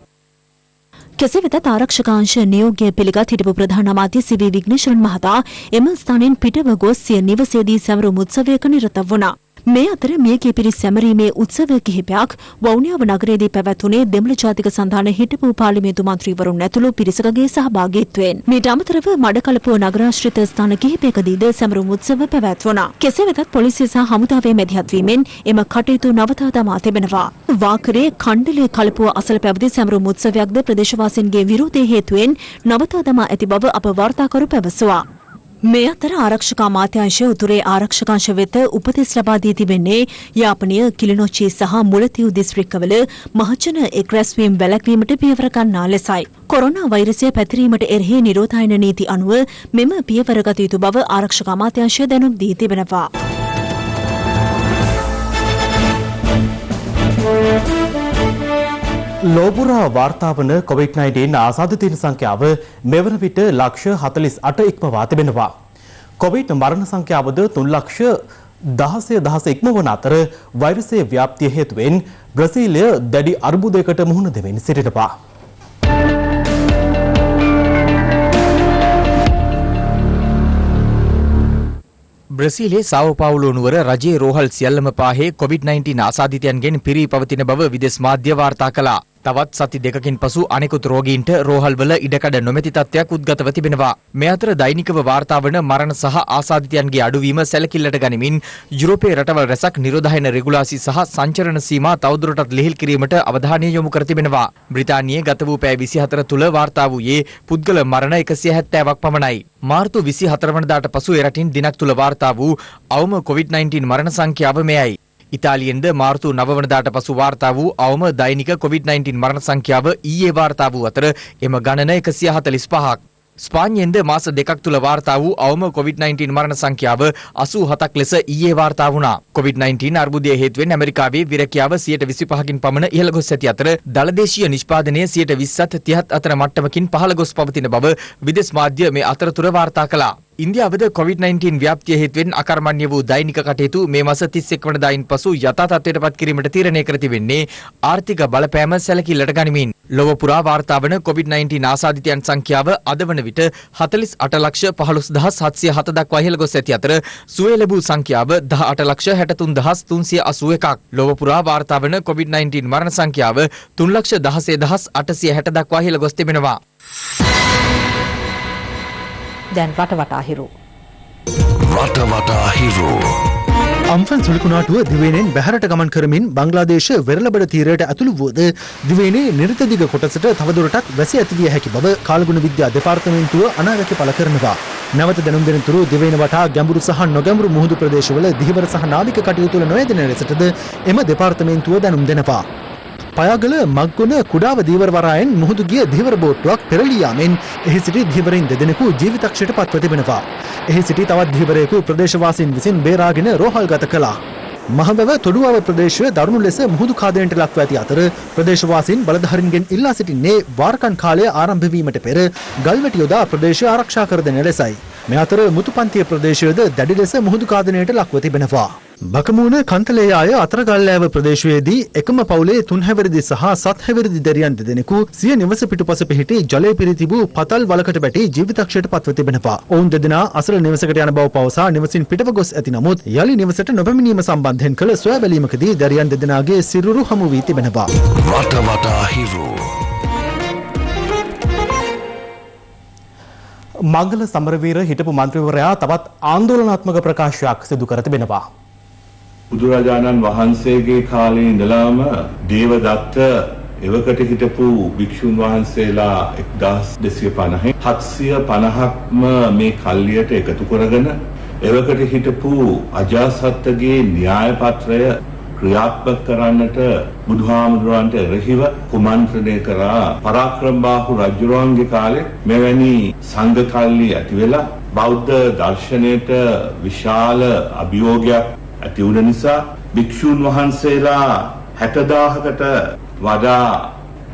කෙසේ වෙතත් ආරක්ෂකාංශ නියෝගය පිළිගත් හිටපු ප්‍රධාන අමාත්‍ය සී.වී. විග්නේශ්වරන් මහතා එම ස්ථානයෙන් පිටව ගොස් සිය නිවසේදී සැමරුම් උත්සවයක නිරත වුණා. මේ අතර මියගිය පිරිස් සැමරීමේ උත්සව කිහිපයක් වවුනියාව නගරයේදී පැවැත්වුණේ දෙමළ ජාතික සන්ධාන හිටපු පාර්ලිමේන්තු මන්ත්‍රීවරුන් ඇතුළු පිරිසකගේ සහභාගීත්වයෙන්. මීට අමතරව මඩකලපුව නගරාශ්‍රිත ස්ථාන කිහිපයකදීද සැමරුම් උත්සව පැවැත්වුණා. කෙසේ වෙතත් පොලිසිය සහ හමුදාවේ මැදිහත් වීමෙන් එම කටයුතු නවතා දමා තිබෙනවා. වාකරේ කණ්ඩලේ කලපුව අසල පැවති සැමරුම් උත්සවයක්ද ප්‍රදේශවාසීන්ගේ විරෝධය හේතුවෙන් නවතා දමා ඇති බව අප වාර්තාකරු පැවසුවා. මේ අතර ආරක්ෂක අමාත්‍යාංශය උතුරේ ආරක්ෂකාංශ වෙත උපදෙස් ලබා දී තිබෙන්නේ යාපනය කිලිනොච්චි සහ මුලතිව් දිස්ත්‍රික්කවල මහජන එක් රැස්වීම් වැළැක්වීමට පියවර ගන්නා ලෙසයි. කොරෝනා වෛරසය පැතිරීමට එරෙහි නිරෝධායන නීති අනුව මෙම පියවර ගත යුතු බව ආරක්ෂක අමාත්‍යාංශය දැනුම් දී තිබෙනවා. ලෝපුරා වාර්තා වන COVID-19 ආසාදිතයින් සංඛ්‍යාව මෙවන විට ලක්ෂ 48 ඉක්මවා තිබෙනවා. කොවිඩ් මරණ සංඛ්‍යාවද 3,16,000 ඉක්මවන අතර වෛරසයේ ව්‍යාප්තිය හේතුවෙන් බ්‍රසීලය දැඩි අර්බුදයකට මුහුණ දෙමින් සිටිනවා. බ්‍රසීලයේ සාවෝ පාවුලෝ නුවර රජයේ රෝහල් සියල්ලම පාහේ COVID-19 ආසාදිතයන්ගෙන් පිරී පවතින බව විදෙස් මාධ්‍ය වාර්තා කළා. තවත් සති දෙකකින් පසු අනෙකුත් රෝගීන්ට රෝහල්වල ඉඩකඩ නොමැති තත්ත්වයක් උද්ගතව තිබෙනවා. මේ අතර දෛනිකව වාර්තා වන මරණ සහ ආසාදිතයන්ගේ අඩුවීම සැලකිල්ලට ගනිමින් යුරෝපයේ රටවල් රැසක් නිරෝධායන රෙගුලාසි සහ සංචරණ සීමා තවදුරටත් ලිහිල් කිරීමට අවධානය යොමු කර තිබෙනවා. බ්‍රිතාන්‍යයේ ගත වූ පැය 24 තුළ වාර්තා වූයේ පුද්ගල මරණ 170ක් පමණයි. මාර්තු 24 වනදාට පසු එරටින් දිනක් තුළ වාර්තා වූ අවම COVID-19 මරණ සංඛ්‍යාව මෙයයි. ඉතාලියෙන්ද මාර්තු 9 වනදාට පසු වාර්තා වූ අවම දෛනික COVID-19 මරණ සංඛ්‍යාව ඊයේ වාර්තා වූ අතර එම ගණන 145ක්. ස්පාඤ්ඤයෙන්ද මාස දෙකක් තුල වාර්තා වූ අවම COVID-19 මරණ සංඛ්‍යාව 87ක් ලෙස ඊයේ වාර්තා වුණා. COVID-19 අර්බුදය හේතුවෙන් ඇමරිකාවේ විරකියාව 125කින් පමණ ඉහළ ගොස් ඇති අතර දළදේශීය නිෂ්පාදනය 20ත් 30ත් අතර මට්ටමකින් පහළ ගොස් පවතින බව විදෙස් මාධ්‍ය මේ අතරතුර වාර්තා කළා. ඉන්දියාවද COVID-19 ව්‍යාප්තිය හේතුවෙන් අකර්මණ්‍ය වූ දෛනික කටයුතු මේ මාස 31 වනදායින් පසු යථා තත්ත්වයට පත් කිරීමට තීරණය කර තිබෙන්නේ ආර්ථික බලපෑම සැලකිල්ලට ගනිමින්. ලොව පුරා වාර්තා වන COVID-19 ආසාදිතයන් සංඛ්‍යාව අද වන විට 48,15,707 දක්වා ඉහළ ගොස් ඇති අතර සුවය ලැබූ සංඛ්‍යාව 18,63,381ක්. ලොව පුරා වාර්තා වන COVID-19 මරණ සංඛ්‍යාව 3,16,860 දක්වා ඉහළ ගොස් තිබෙනවා. දැන් රටවටා හිරු. රටවටා හිරු. අම්ෆන් සුළුකුණාටුව දිවයිනෙන් බැහැරට ගමන් කරමින් බංග්ලාදේශ වෙරළබඩ තීරයට ඇතුළු වුවද දිවයිනේ නිර්තදිග කොටසට තවදුරටත් වැසි ඇතිවිය හැකි බව කාලගුණ විද්‍යා දෙපාර්තමේන්තුව අනාවැකි පළ කරනවා. නැවත දැනුම් දෙනතුරු දිවයින වටා ගැඹුරු සහ නොගැඹුරු මුහුදු ප්‍රදේශවල දිහිවර සහ නාවික කටයුතු වල නොයෙදෙන ලෙසටද එම දෙපාර්තමේන්තුව දැනුම් දෙනවා. පයාගල මග්ගොන කුඩාව දීවර වරායෙන් මුහුදු ගිය දීවර බෝට්ටුවක් පෙරළී යාමෙන් එහි සිටි දීවරින් දෙදෙනෙකු ජීවිතක්ෂයට පත්ව තිබෙනවා. එහි සිටි තවත් දීවරයෙකු ප්‍රදේශවාසීන් විසින් බේරාගෙන රෝහල්ගත කළා. මහවැව තොඩුවාව ප්‍රදේශය දරුණු ලෙස මුහුදු කාදනයට ලක්ව ඇති අතර ප්‍රදේශවාසීන් බලධාරීන්ගෙන් ඉල්ලා සිටින්නේ වාරකන් කාලය ආරම්භ වීමට පෙර ගල්වැටි යොදා ප්‍රදේශය ආරක්ෂා කර දෙන ලෙසයි. මේ අතර මුතුපන්තිය ප්‍රදේශයද දැඩි ලෙස මුහුදු කාදනයට ලක්ව තිබෙනවා. බකමූන කන්තලේයාය අතරගල්ලෑව ප්‍රදේශයේදී එකම පවුලේ 3 හැවිරිදි සහ 7 හැවිරිදි දැරියන් දෙදෙනෙකු සිය නිවස පිටුපස පිහිටි ජලය පිරී තිබූ පතල් වලකට වැටි ජීවිතක්ෂයට පත්ව තිබෙනවා. ඔවුන් දෙදෙනා අසල නිවසකට යන බව පවසා නිවසින් පිටව ගොස් ඇති නමුත් යලි නිවසට නොපැමිණීම සම්බන්ධයෙන් කළ සොයා බැලීමකදී දැරියන් දෙදෙනාගේ සිරුරු හමු වී තිබෙනවා. රටවටා හිරු. මංගල සමරවීර හිටපු මන්ත්‍රීවරයා තවත් ආందోලනාත්මක ප්‍රකාශයක් සිදු කර තිබෙනවා. බුදුරජාණන් වහන්සේගේ කාලේ ඉඳලාම දේවදත්ත එවකට හිටපු භික්ෂුන් වහන්සේලා 1250 750ක්ම මේ කල්ලියට එකතු කරගෙන එවකට හිටපු අජාසත්තගේ න්‍යාය පත්‍රය ක්‍රියාත්මක කරන්නට බුදුහාමුදුරන්ට එරෙහිව කුමන්ත්‍රණය කරා. පරාක්‍රමබාහු රජුරන්ගේ කාලේ මෙවැනි සංඝ කල්ලි ඇති වෙලා බෞද්ධ දර්ශනයට විශාල අභියෝගයක් ඇති වුණ නිසා භික්ෂුන් වහන්සේලා 60000කට වඩා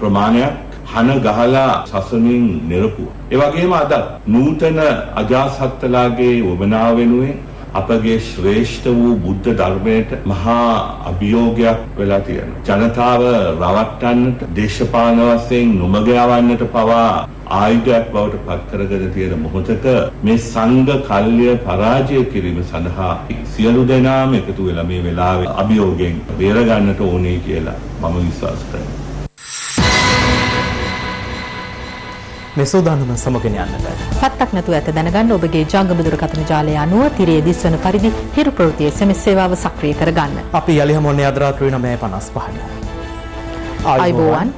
ප්‍රමාණයක් හන ගහලා සසනින් නිරපුවා. ඒ වගේම අද නූතන අජාසත්තලාගේ වමනාව වෙනුවෙන් අපගේ ශ්‍රේෂ්ඨ වූ බුද්ධ ධර්මයට මහා අභියෝගයක් වෙලා තියෙනවා. ජනතාව රවට්ටන්නට දේශපාලන වශයෙන් නොමග යවන්නට පවා ආයුධයක් බවට පත් කරගෙන තියෙන මොහොතක මේ සංඝ කල්ය පරාජය කිරීම සඳහා සියලු දෙනාම එකතු වෙලා මේ වෙලාවේ අභියෝගයෙන් බේර ගන්නට ඕනේ කියලා මම විශ්වාස කරනවා. මේ සෝදානම සමගින් යන්නට. පත්තක් නැතුව ඇත දැනගන්න ඔබගේ ජංගම දුරකථන ජාලය අනුව තිරයේ දිස්වන පරිදි හිරු ප්‍රවෘත්ති SMS සේවාව සක්‍රිය කරගන්න. අපි යලි හමුවන්නේ අද රාත්‍රී 9:55ට. ආයුබෝවන්.